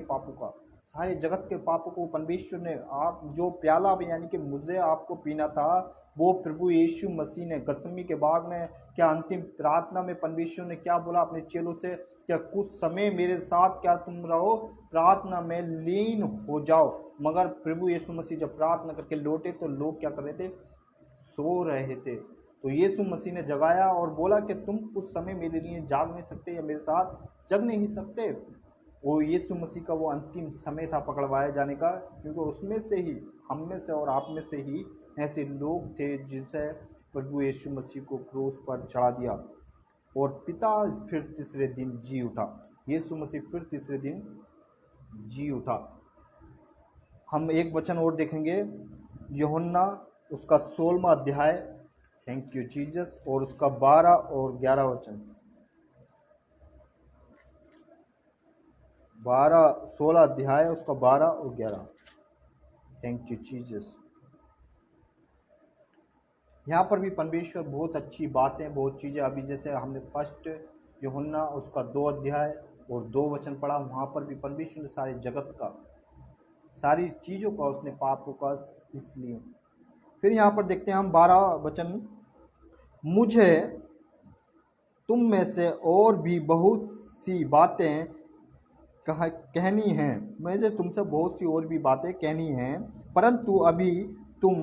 A: पापों को परमेश्वर ने, आप जो प्याला यानी कि मुझे आपको पीना था, वो प्रभु यीशु मसीह ने गसमी के बाग में क्या अंतिम प्रार्थना में परमेश्वर ने क्या बोला अपने चेलों से, क्या कुछ समय मेरे साथ क्या तुम रहो, प्रार्थना में लीन हो जाओ। मगर प्रभु यीशु मसीह जब प्रार्थना करके लौटे तो लोग क्या कर रहे थे, सो रहे थे। तो यीशु मसीह ने जगाया और बोला कि तुम कुछ समय मेरे लिए जाग नहीं सकते या मेरे साथ जग नहीं सकते। वो यीशु मसीह का वो अंतिम समय था पकड़वाए जाने का, क्योंकि उसमें से ही, हम में से और आप में से ही ऐसे लोग थे जिसे प्रभु यीशु मसीह को क्रूस पर चढ़ा दिया और पिता फिर तीसरे दिन जी उठा। यीशु मसीह फिर तीसरे दिन जी उठा। हम एक वचन और देखेंगे, यूहन्ना उसका 16वां अध्याय, थैंक यू जीसस, और उसका 12 और 11 वचन, 16 अध्याय उसका 12 और 11, थैंक यू जीसस। यहाँ पर भी परमेश्वर बहुत अच्छी बातें, बहुत चीज़ें, अभी जैसे हमने 1 यूहन्ना उसका 2 अध्याय और 2 वचन पढ़ा, वहाँ पर भी परमेश्वर ने सारे जगत का, सारी चीज़ों का उसने पापों का इसलिए। फिर यहाँ पर देखते हैं हम 12 वचन, मुझे तुम में से और भी बहुत सी बातें कहनी हैं, मुझे तुमसे बहुत सी और भी बातें कहनी हैं, परंतु अभी तुम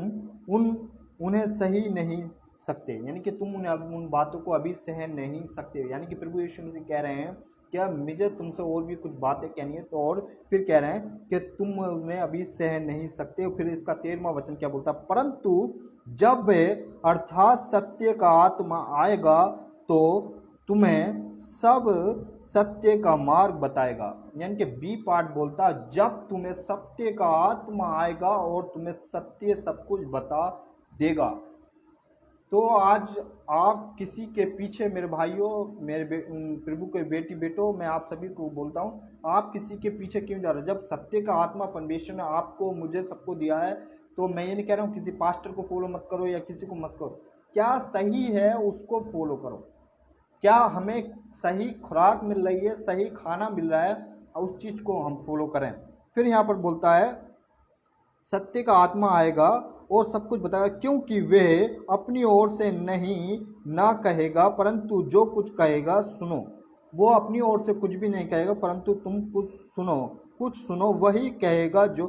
A: उन्हें सही नहीं सकते, यानी कि तुम उन बातों को अभी सह नहीं सकते। यानी कि प्रभु यीशु मसीह कह रहे हैं क्या मुझे तुमसे और भी कुछ बातें कहनी है, तो और फिर कह रहे हैं कि तुम उन्हें अभी सह नहीं सकते। फिर इसका 13वां वचन क्या बोलता, परंतु जब वे अर्थात सत्य का आत्मा आएगा तो तुम्हें सब सत्य का मार्ग बताएगा। यानी कि बी पार्ट बोलता, जब तुम्हें सत्य का आत्मा आएगा और तुम्हें सत्य सब कुछ बता देगा। तो आज आप किसी के पीछे, मेरे भाइयों, प्रभु के बेटी बेटो, मैं आप सभी को बोलता हूँ, आप किसी के पीछे क्यों जा रहे हो? जब सत्य का आत्मा परमेश्वर ने आपको, मुझे, सबको दिया है, तो मैं ये नहीं कह रहा हूँ किसी पास्टर को फॉलो मत करो या किसी को मत करो। क्या सही है उसको फॉलो करो। क्या हमें सही खुराक मिल रही है, सही खाना मिल रहा है, उस चीज़ को हम फॉलो करें। फिर यहाँ पर बोलता है सत्य का आत्मा आएगा और सब कुछ बताएगा, क्योंकि वे अपनी ओर से नहीं ना कहेगा, परंतु जो कुछ कहेगा सुनो। वो अपनी ओर से कुछ भी नहीं कहेगा, परंतु तुम कुछ सुनो वही कहेगा, जो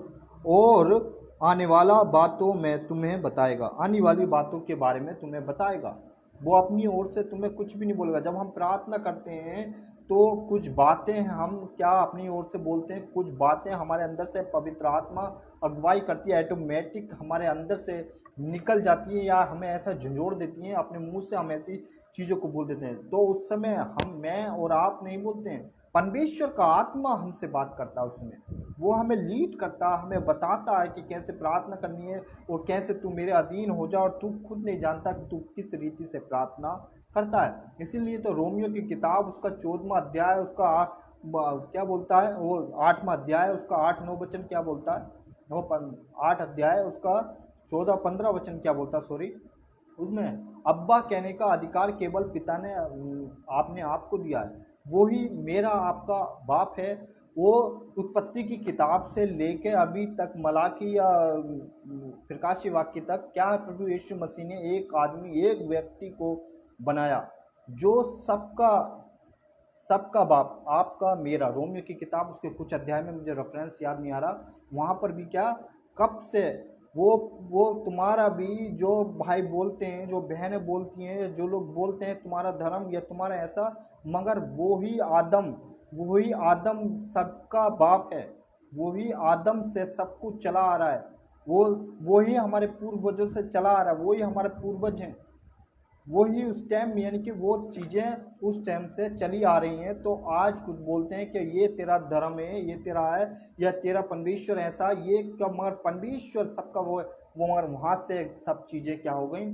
A: और आने वाला बातों में तुम्हें बताएगा, आने वाली बातों के बारे में तुम्हें बताएगा। वो अपनी ओर से तुम्हें कुछ भी नहीं बोलेगा। जब हम प्रार्थना करते हैं तो कुछ बातें हम क्या अपनी ओर से बोलते हैं, कुछ बातें हमारे अंदर से पवित्र आत्मा अगुवाई करती है, ऑटोमेटिक हमारे अंदर से निकल जाती है, या हमें ऐसा झंझोड़ देती हैं, अपने मुंह से हम ऐसी चीज़ों को बोल देते हैं। तो उस समय मैं और आप नहीं बोलते हैं, परमेश्वर का आत्मा हमसे बात करता है। उस समय वो हमें लीड करता है, हमें बताता है कि कैसे प्रार्थना करनी है और कैसे तू मेरे अधीन हो जा, और तू खुद नहीं जानता कि तू किस रीति से प्रार्थना करता है। इसीलिए तो रोमियो की किताब उसका 14वां अध्याय उसका क्या बोलता है, वो 8वां अध्याय उसका 8-9 वचन क्या बोलता है, वो 8 अध्याय उसका 14-15 वचन क्या बोलता है, सॉरी, उसमें अब्बा कहने का अधिकार केवल पिता ने आपने आपको दिया है, वो ही मेरा आपका बाप है। वो उत्पत्ति की किताब से लेके अभी तक मलाकी या प्रकाशी वाक्य तक क्या है, प्रभु यीशु मसीह ने एक आदमी, एक व्यक्ति को बनाया जो सबका बाप, आपका मेरा। रोमियो की किताब उसके कुछ अध्याय में, मुझे रेफरेंस याद नहीं आ रहा, वहाँ पर भी क्या, कब से वो तुम्हारा भी, जो भाई बोलते हैं, जो बहनें बोलती हैं, जो लोग बोलते हैं तुम्हारा धर्म या तुम्हारा ऐसा, मगर वही आदम सबका बाप है, वही आदम से सब कुछ चला आ रहा है, वही हमारे पूर्वजों से चला आ रहा है, वही हमारे पूर्वज हैं, वही उस टाइम, यानी कि वो चीज़ें उस टाइम से चली आ रही हैं। तो आज कुछ बोलते हैं कि ये तेरा धर्म है, ये तेरा है, या तेरा परमेश्वर ऐसा, ये क्या, मगर परमेश्वर सबका वो है। वो मगर वहाँ से सब चीज़ें क्या हो गई,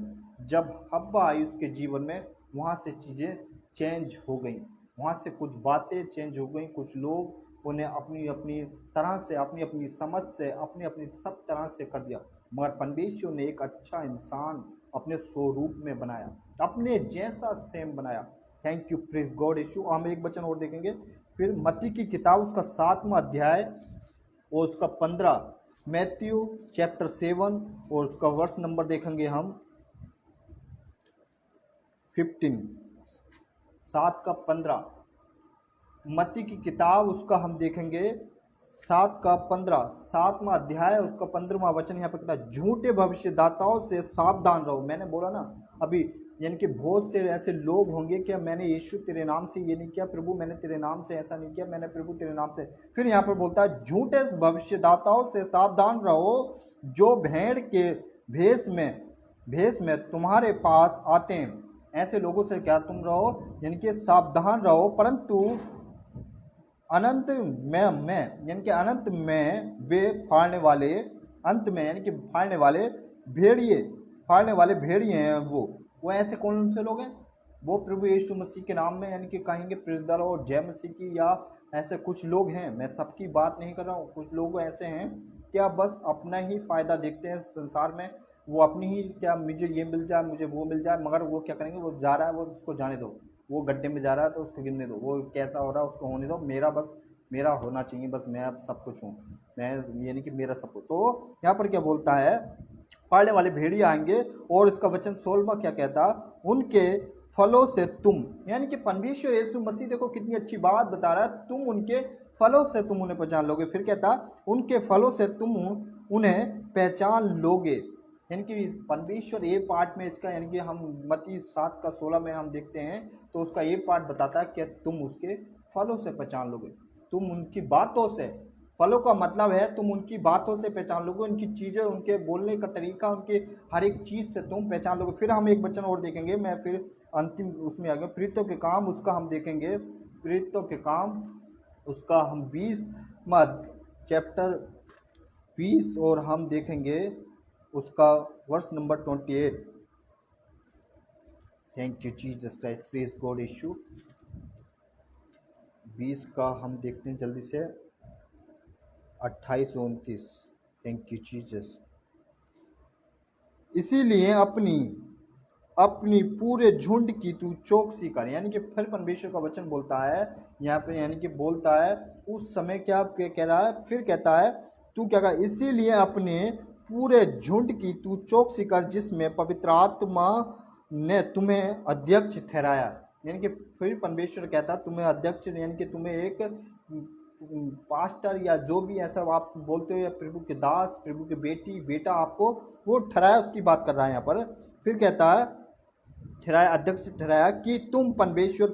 A: जब हव्वा आई उसके जीवन में, वहाँ से चीज़ें चेंज हो गई, वहाँ से कुछ बातें चेंज हो गई, कुछ लोग उन्हें अपनी अपनी तरह से, अपनी अपनी समझ से, अपनी अपनी सब तरह से कर दिया। मगर परमेश्वर ने एक अच्छा इंसान अपने स्वरूप में बनाया, अपने जैसा सेम बनाया। थैंक यू, प्रेज गॉड यीशु। हम एक वचन और देखेंगे, फिर मत्ती की किताब उसका 7वां अध्याय और उसका 15, मैथ्यू चैप्टर 7 और उसका वर्ष नंबर देखेंगे हम 15, 7 का 15। मत्ती की किताब उसका हम देखेंगे 7 का 15, 7वां अध्याय उसका 15वां वचन। यहाँ पर कहता है, झूठे भविष्यदाताओं से सावधान रहो। मैंने बोला ना अभी, यानी कि बहुत से ऐसे लोग होंगे कि मैंने यीशु तेरे नाम से ये नहीं किया, प्रभु मैंने तेरे नाम से ऐसा नहीं किया, मैंने प्रभु तेरे नाम से। फिर यहाँ पर बोलता है, झूठे भविष्यदाताओं से सावधान रहो, जो भेड़ के भेष में तुम्हारे पास आते हैं। ऐसे लोगों से क्या तुम रहो, यानी कि सावधान रहो, परंतु अनंत में यानी कि अनंत में वे फाड़ने वाले, अंत में यानी कि फाड़ने वाले भेड़िए हैं। वो ऐसे कौन से लोग हैं, वो प्रभु यीशु मसीह के नाम में, यानी कि कहेंगे प्रेज़ द लॉर्ड, जय मसीह की, या ऐसे कुछ लोग हैं, मैं सबकी बात नहीं कर रहा हूँ, कुछ लोग ऐसे हैं क्या बस अपना ही फ़ायदा देखते हैं संसार में, वो अपनी ही, क्या मुझे ये मिल जाए, मुझे वो मिल जाए, मगर वो क्या करेंगे, वो जा रहा है, वो उसको जाने दो, वो गड्ढे में जा रहा है तो उसको गिरने दो, वो कैसा हो रहा है उसको होने दो, मेरा होना चाहिए, बस मैं अब सब कुछ हूँ, मैं, यानी कि मेरा सब कुछ। तो यहाँ पर क्या बोलता है, पालने वाले भेड़िए आएंगे, और इसका वचन 16वां क्या कहता, उनके फलों से तुम, यानी कि परमेश्वर यीशु मसीह देखो कितनी अच्छी बात बता रहा है, तुम उनके फलों से तुम उन्हें पहचान लोगे। फिर कहता, उनके फलों से तुम उन्हें पहचान लोगे, यानी कि परमेश्वर ये पार्ट में इसका, यानी कि हम मत्ती 7 का 16 में हम देखते हैं, तो उसका ये पार्ट बताता है कि तुम उसके फलों से पहचान लोगे, तुम उनकी बातों से, फलों का मतलब है तुम उनकी बातों से पहचान लोगे, उनकी चीज़ें, उनके बोलने का तरीका, उनके हर एक चीज़ से तुम पहचान लोगे। फिर हम एक वचन और देखेंगे, मैं फिर अंतिम उसमें आ गया, प्रीतों के काम उसका हम देखेंगे, प्रीतों के काम उसका हम 20 चैप्टर 20 और हम देखेंगे उसका वर्ष number 28। Thank you Jesus Christ, praise God. Issue 20 का हम देखते हैं जल्दी से, 28-29। Thank you Jesus. इसीलिए अपनी अपनी पूरे झुंड की तू चौकसी कर, यानी कि फिर परमेश्वर का वचन बोलता है यहाँ पे, यानी कि बोलता है उस समय क्या कह रहा है, फिर कहता है तू क्या कर, इसीलिए अपने पूरे झुंड की तू चौकसी कर जिसमें पवित्र आत्मा ने तुम्हें अध्यक्ष ठहराया। यानी कि फिर परमेश्वर कहता तुम्हें अध्यक्ष, यानी कि तुम्हें एक पास्टर या जो भी ऐसा आप बोलते हो, या प्रभु के दास, प्रभु के बेटी बेटा, आपको वो ठहराया, उसकी बात कर रहा है यहाँ पर। फिर कहता है ठहराया, अध्यक्ष ठहराया कि तुम परमेश्वर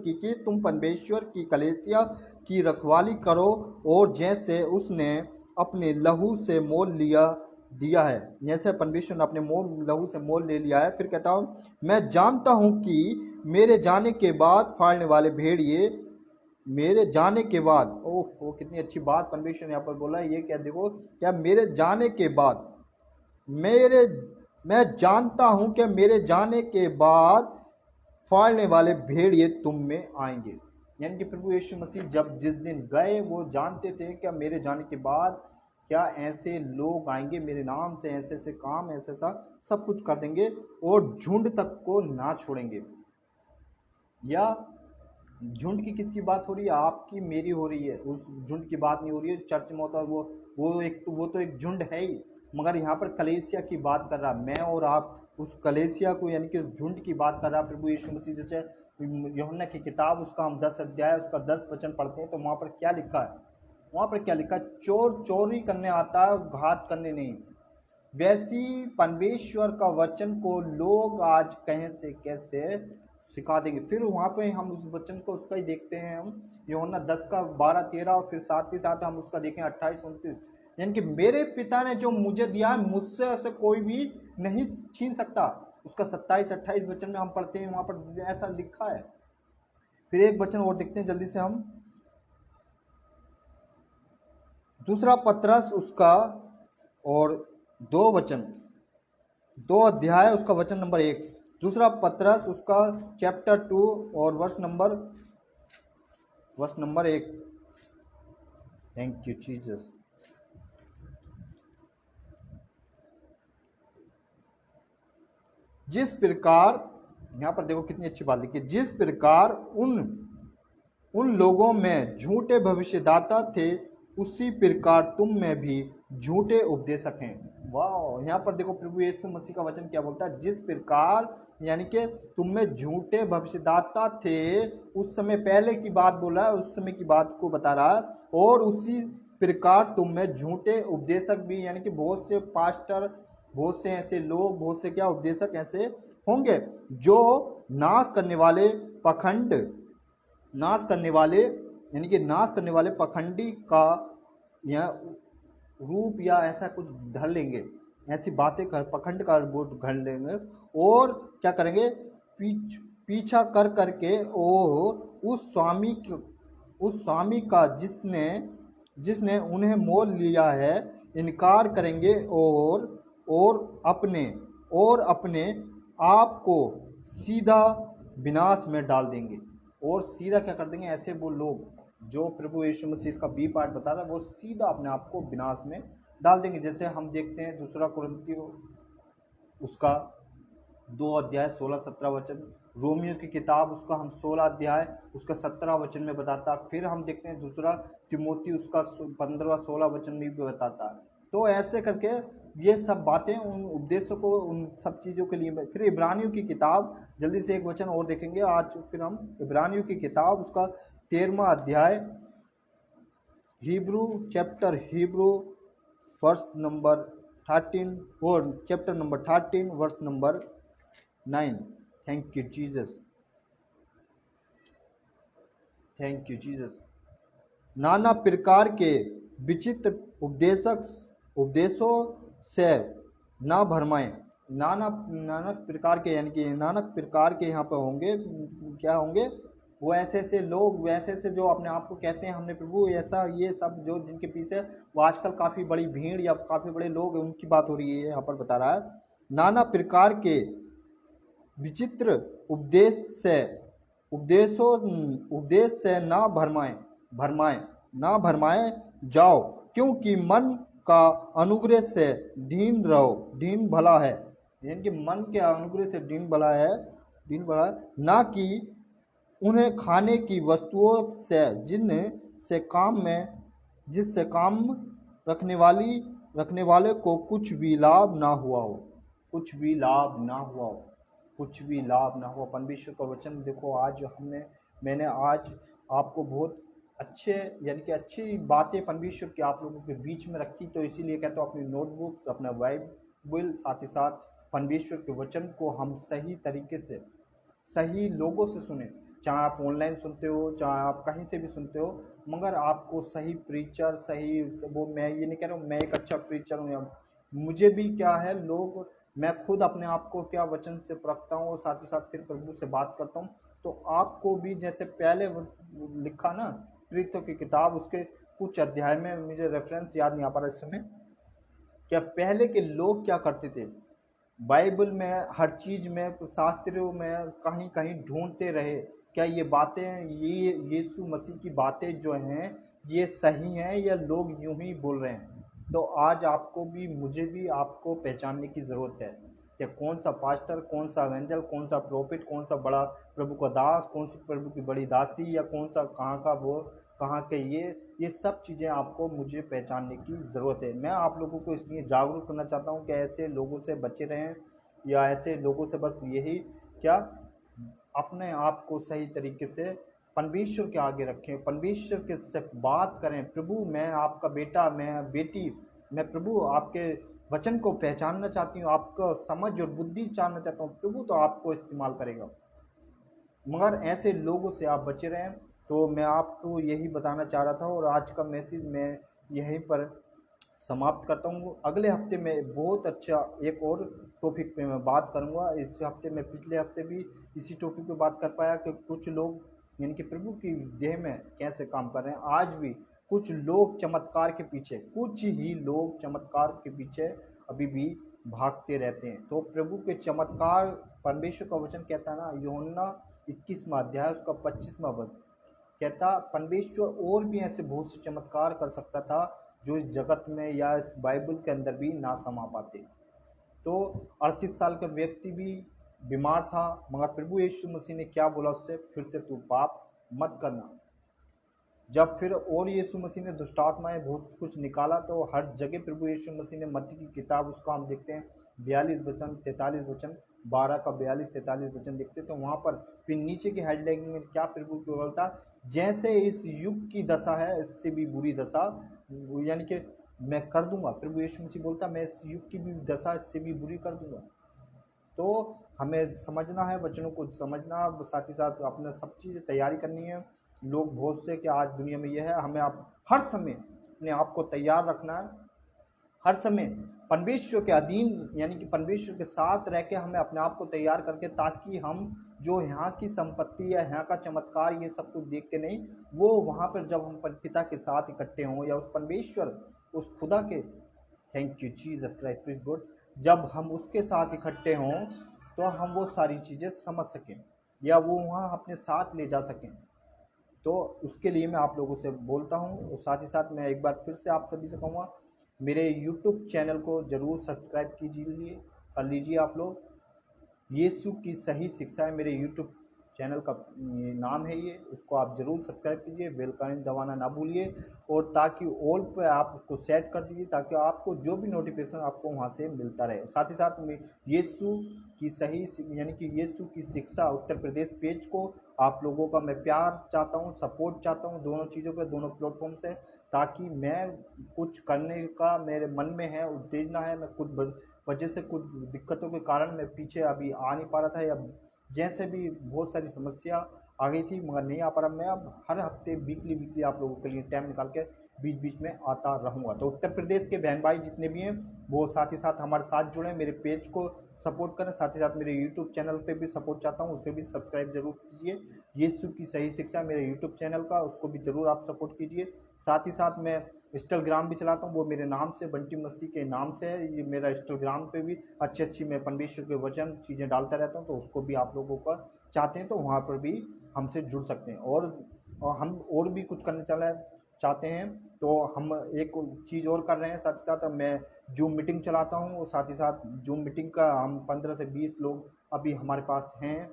A: की कलीसिया की रखवाली करो, और जैसे उसने अपने लहू से मोल दिया है, जैसे परमेश्वर ने अपने लहू से मोल ले लिया है। फिर कहता हूँ मैं जानता हूँ कि मेरे जाने के बाद फाड़ने वाले भेड़िए, मेरे जाने के बाद, ओह वो कितनी अच्छी बात परमेश्वर ने यहाँ पर बोला है। ये क्या देखो, क्या मेरे जाने के बाद, मैं जानता हूं कि मेरे जाने के बाद फाड़ने वाले भेड़िए तुम में आएंगे। यानी कि प्रभु यीशु मसीह जब जिस दिन गए, वो जानते थे कि मेरे जाने के बाद क्या ऐसे लोग आएंगे, मेरे नाम से ऐसे ऐसे काम, ऐसे ऐसा सब कुछ कर देंगे, और झुंड तक को ना छोड़ेंगे। या झुंड की किसकी बात हो रही है? आपकी मेरी हो रही है, उस झुंड की बात नहीं हो रही है चर्च में होता है वो तो एक झुंड है ही, मगर यहाँ पर कलीसिया की बात कर रहा, मैं और आप उस कलीसिया को, यानी कि उस झुंड की बात कर रहा प्रभु यीशु मसीह। जैसे यूहन्ना की किताब, उसका हम 10 अध्याय उसका 10 वचन पढ़ते हैं, तो वहाँ पर क्या लिखा है? वहाँ पर क्या लिखा है? चोर चोरी करने आता है, घात करने नहीं। वैसी परमेश्वर का वचन को लोग आज कहीं से कैसे सिखा देंगे। फिर वहाँ पे हम उस वचन को उसका ही देखते हैं, हम यूहन्ना 10 का 12-13, और फिर साथ ही साथ हम उसका देखें 28-29। यानी कि मेरे पिता ने जो मुझे दिया है, मुझसे ऐसे कोई भी नहीं छीन सकता। उसका 27-28 वचन में हम पढ़ते हैं, वहाँ पर ऐसा लिखा है। फिर एक वचन और देखते हैं जल्दी से हम, दूसरा पतरस उसका और 2 वचन, 2 अध्याय उसका वचन नंबर 1, दूसरा पतरस उसका चैप्टर 2 और वर्ष नंबर 1। Thank you Jesus. जिस प्रकार, यहाँ पर देखो कितनी अच्छी बात लिखी, जिस प्रकार उन लोगों में झूठे भविष्यदाता थे, उसी प्रकार तुम में भी झूठे उपदेशक हैं। वाह, यहाँ पर देखो प्रभु यीशु मसीह का वचन क्या बोलता है, जिस प्रकार, यानी कि तुम में झूठे भविष्यदाता थे, उस समय पहले की बात बोला है, उस समय की बात को बता रहा है, और उसी प्रकार तुम में झूठे उपदेशक भी, यानी कि बहुत से पास्टर, बहुत से ऐसे लोग, बहुत से क्या उपदेशक ऐसे होंगे जो नाश करने वाले पखंडी का या रूप या ऐसा कुछ धर लेंगे, ऐसी बातें कर पखंड का रूप धर लेंगे, और क्या करेंगे, पीछा कर करके और उस स्वामी का जिसने उन्हें मोल लिया है इनकार करेंगे, और अपने आप को सीधा विनाश में डाल देंगे। और सीधा क्या कर देंगे? ऐसे वो लोग जो प्रभु यीशु मसीह का बी पार्ट बताता है, वो सीधा अपने आप को विनाश में डाल देंगे। जैसे हम देखते हैं दूसरा कुरिन्थियों उसका 2 अध्याय 16-17 वचन, रोमियो की किताब उसका हम 16 अध्याय उसका 17 वचन में बताता। फिर हम देखते हैं दूसरा तिमोथी उसका 15-16 वचन में भी बताता है। तो ऐसे करके ये सब बातें उन उपदेशों को, उन सब चीज़ों के लिए। फिर इब्रानियों की किताब, जल्दी से एक वचन और देखेंगे आज। फिर हम इब्रानियों की किताब उसका 13वां अध्याय, हिब्रू वर्ष नंबर 13 और चैप्टर नंबर 13 वर्ष number 9। Thank you Jesus, thank you Jesus. नाना प्रकार के विचित्र उपदेशों से ना भरमाएं। नाना प्रकार के, यानी कि नाना प्रकार के यहाँ पर होंगे, क्या होंगे? वो ऐसे ऐसे लोग, वैसे ऐसे जो अपने आप को कहते हैं हमने प्रभु ऐसा, ये सब जो जिनके पीछे वो आजकल काफ़ी बड़ी भीड़ या काफ़ी बड़े लोग, उनकी बात हो रही है यहाँ पर बता रहा है। नाना प्रकार के विचित्र उपदेश से उपदेश से ना भरमाए जाओ, क्योंकि मन का अनुग्रह से दीन भला है, यानी कि मन के अनुग्रह से दीन भला है, ना कि उन्हें खाने की वस्तुओं से जिससे काम रखने वाले को कुछ भी लाभ ना हुआ हो, परमेश्वर का वचन देखो। आज मैंने आज आपको बहुत अच्छे यानी कि अच्छी बातें परमेश्वर की आप लोगों के बीच में रखी, तो इसीलिए कहता हूँ अपनी नोटबुक, अपना बाइबल, साथ ही साथ परमेश्वर के वचन को हम सही तरीके से सही लोगों से सुने। चाहे आप ऑनलाइन सुनते हो, चाहे आप कहीं से भी सुनते हो, मगर आपको सही प्रीचर, सही वो, मैं ये नहीं कह रहा हूँ मैं एक अच्छा प्रीचर हूँ, या मुझे भी क्या है लोग, मैं खुद अपने आप को क्या वचन से परखता हूँ और साथ ही साथ फिर प्रभु से बात करता हूँ। तो आपको भी जैसे पहले लिखा ना प्रीतों की किताब, उसके कुछ अध्याय में मुझे रेफरेंस याद नहीं आ पा रहा इस समय, क्या पहले के लोग क्या करते थे, बाइबल में हर चीज में, शास्त्रों में कहीं कहीं ढूंढते रहे, क्या ये बातें, ये यीशु मसीह की बातें जो हैं ये सही हैं या लोग यूं ही बोल रहे हैं। तो आज आपको भी, मुझे भी आपको पहचानने की ज़रूरत है कि कौन सा पास्टर, कौन सा एवेंजल, कौन सा प्रोफिट, कौन सा बड़ा प्रभु का दास, कौन सी प्रभु की बड़ी दासी, या कौन सा कहाँ का वो, कहाँ के ये सब चीज़ें आपको मुझे पहचानने की ज़रूरत है। मैं आप लोगों को इसलिए जागरूक करना चाहता हूँ कि ऐसे लोगों से बचे रहें, या ऐसे लोगों से बस यही क्या अपने आप को सही तरीके से परमेश्वर के आगे रखें, परमेश्वर के से बात करें। प्रभु मैं आपका बेटा, मैं बेटी, मैं प्रभु आपके वचन को पहचानना चाहती हूँ, आपका समझ और बुद्धि जानना चाहता हूँ, प्रभु तो आपको इस्तेमाल करेगा। मगर ऐसे लोगों से आप बचे रहें। तो मैं आपको यही बताना चाह रहा था, और आज का मैसेज मैं यहीं पर समाप्त करता हूँ। अगले हफ्ते में बहुत अच्छा एक और टॉपिक पे मैं बात करूँगा। इस हफ्ते में, पिछले हफ्ते भी इसी टॉपिक पे बात कर पाया कि कुछ लोग यानी कि प्रभु की देह में कैसे काम कर रहे हैं। आज भी कुछ लोग चमत्कार के पीछे, कुछ ही लोग चमत्कार के पीछे अभी भी भागते रहते हैं। तो प्रभु के चमत्कार, परमेश्वर का वचन कहता है ना, यूहन्ना 21वां अध्याय उसका 25वां पद कहता, परमेश्वर और भी ऐसे बहुत से चमत्कार कर सकता था जो इस जगत में या इस बाइबल के अंदर भी ना समा पाते। तो 38 साल का व्यक्ति भी बीमार था, मगर प्रभु यीशु मसीह ने क्या बोला उससे, फिर से तू पाप मत करना। जब फिर और यीशु मसीह ने दुष्टात्माएं बहुत कुछ निकाला, तो हर जगह प्रभु यीशु मसीह ने, मत्ती की किताब उसका हम देखते हैं 42 वचन 43 वचन 12 का 42 43 वचन देखते हैं, तो वहाँ पर फिर नीचे की हेडलाइन में क्या प्रभु को बोलता, जैसे इस युग की दशा है इससे भी बुरी दशा, यानी कि मैं कर दूंगा। प्रभु यीशु मसीह बोलता मैं इस युग की भी दशा इससे भी बुरी कर दूंगा। तो हमें समझना है, वचनों को समझना, साथ ही साथ अपने सब चीज़ें तैयारी करनी है। लोग बहुत से कि आज दुनिया में यह है, हमें आप हर समय अपने आप को तैयार रखना है, हर समय परमेश्वर के अधीन यानी कि परमेश्वर के साथ रह के हमें अपने आप को तैयार करके, ताकि हम जो यहाँ की संपत्ति या यहाँ का चमत्कार ये सब कुछ देख के नहीं, वो वहाँ पर जब हम पिता के साथ इकट्ठे हों, या उस परमेश्वर, उस खुदा के, thank you Jesus Christ please good, जब हम उसके साथ इकट्ठे हों तो हम वो सारी चीज़ें समझ सकें या वो वहाँ अपने साथ ले जा सकें। तो उसके लिए मैं आप लोगों से बोलता हूँ, और साथ ही साथ मैं एक बार फिर से आप सभी से कहूँगा, मेरे यूट्यूब चैनल को ज़रूर सब्सक्राइब कीजिए, कर लीजिए आप लोग। यीशु की सही शिक्षा है मेरे यूट्यूब चैनल का नाम है ये, उसको आप ज़रूर सब्सक्राइब कीजिए, बेल का आइकन दबाना ना भूलिए, और ताकि ऑल पे आप उसको सेट कर दीजिए, ताकि आपको जो भी नोटिफिकेशन आपको वहाँ से मिलता रहे। साथ ही साथ में यीशु की सही यानी कि यीशु की शिक्षा उत्तर प्रदेश पेज को आप लोगों का मैं प्यार चाहता हूँ, सपोर्ट चाहता हूँ, दोनों चीज़ों पे, दोनों प्लेटफॉर्म से, ताकि मैं कुछ करने का मेरे मन में है, उत्तेजना है, मैं कुछ वजह से कुछ दिक्कतों के कारण मैं पीछे अभी आ नहीं पा रहा था, या जैसे भी बहुत सारी समस्या आ गई थी, मगर नहीं आ पा रहा। मैं अब हर हफ्ते वीकली आप लोगों के लिए टाइम निकाल के बीच बीच में आता रहूँगा। तो उत्तर प्रदेश के बहन भाई जितने भी हैं वो साथ ही साथ हमारे साथ जुड़ें, मेरे पेज को सपोर्ट करें, साथ ही साथ मेरे यूट्यूब चैनल पे भी सपोर्ट चाहता हूँ, उसे भी सब्सक्राइब जरूर कीजिए, यीशु की सही शिक्षा मेरे यूट्यूब चैनल का, उसको भी ज़रूर आप सपोर्ट कीजिए। साथ ही साथ मैं इंस्टाग्राम भी चलाता हूँ, वो मेरे नाम से, बंटी मसीह के नाम से है। ये मेरा इंस्टाग्राम पे भी अच्छी अच्छी मैं परमेश्वर के वचन चीज़ें डालता रहता हूँ, तो उसको भी आप लोगों का चाहते हैं तो वहाँ पर भी हमसे जुड़ सकते हैं। और हम और भी कुछ करने चाहते हैं, तो हम एक चीज़ और कर रहे हैं। साथ ही साथ मैं जूम मीटिंग चलाता हूँ, और साथ ही साथ जूम मीटिंग का हम 15 से 20 लोग अभी हमारे पास हैं,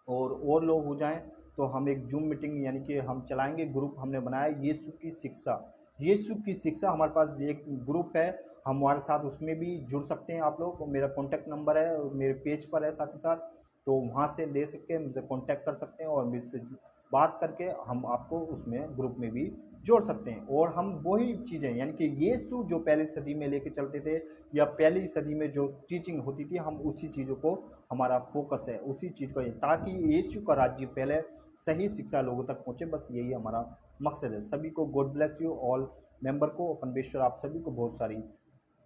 A: और लोग हो जाएं तो हम एक जूम मीटिंग यानी कि हम चलाएंगे। ग्रुप हमने बनाया यीशु की शिक्षा, यीशु की शिक्षा हमारे पास एक ग्रुप है, हमारे साथ उसमें भी जुड़ सकते हैं आप लोग। मेरा कॉन्टैक्ट नंबर है मेरे पेज पर है, साथ ही साथ तो वहाँ से ले सकते हैं, मुझसे कॉन्टैक्ट कर सकते हैं, और मुझसे बात करके हम आपको उसमें ग्रुप में भी जोड़ सकते हैं। और हम वही चीज़ें यानी कि यीशु जो पहली सदी में लेके चलते थे, या पहली सदी में जो टीचिंग होती थी, हम उसी चीज़ों को, हमारा फोकस है उसी चीज़ को, ताकि यीशु का राज्य फैले, सही शिक्षा लोगों तक पहुँचे। बस यही हमारा मकसद है। सभी को God bless you all member को, परमेश्वर आप सभी को बहुत सारी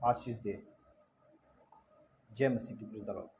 A: आशीष दे। जय मसीह की।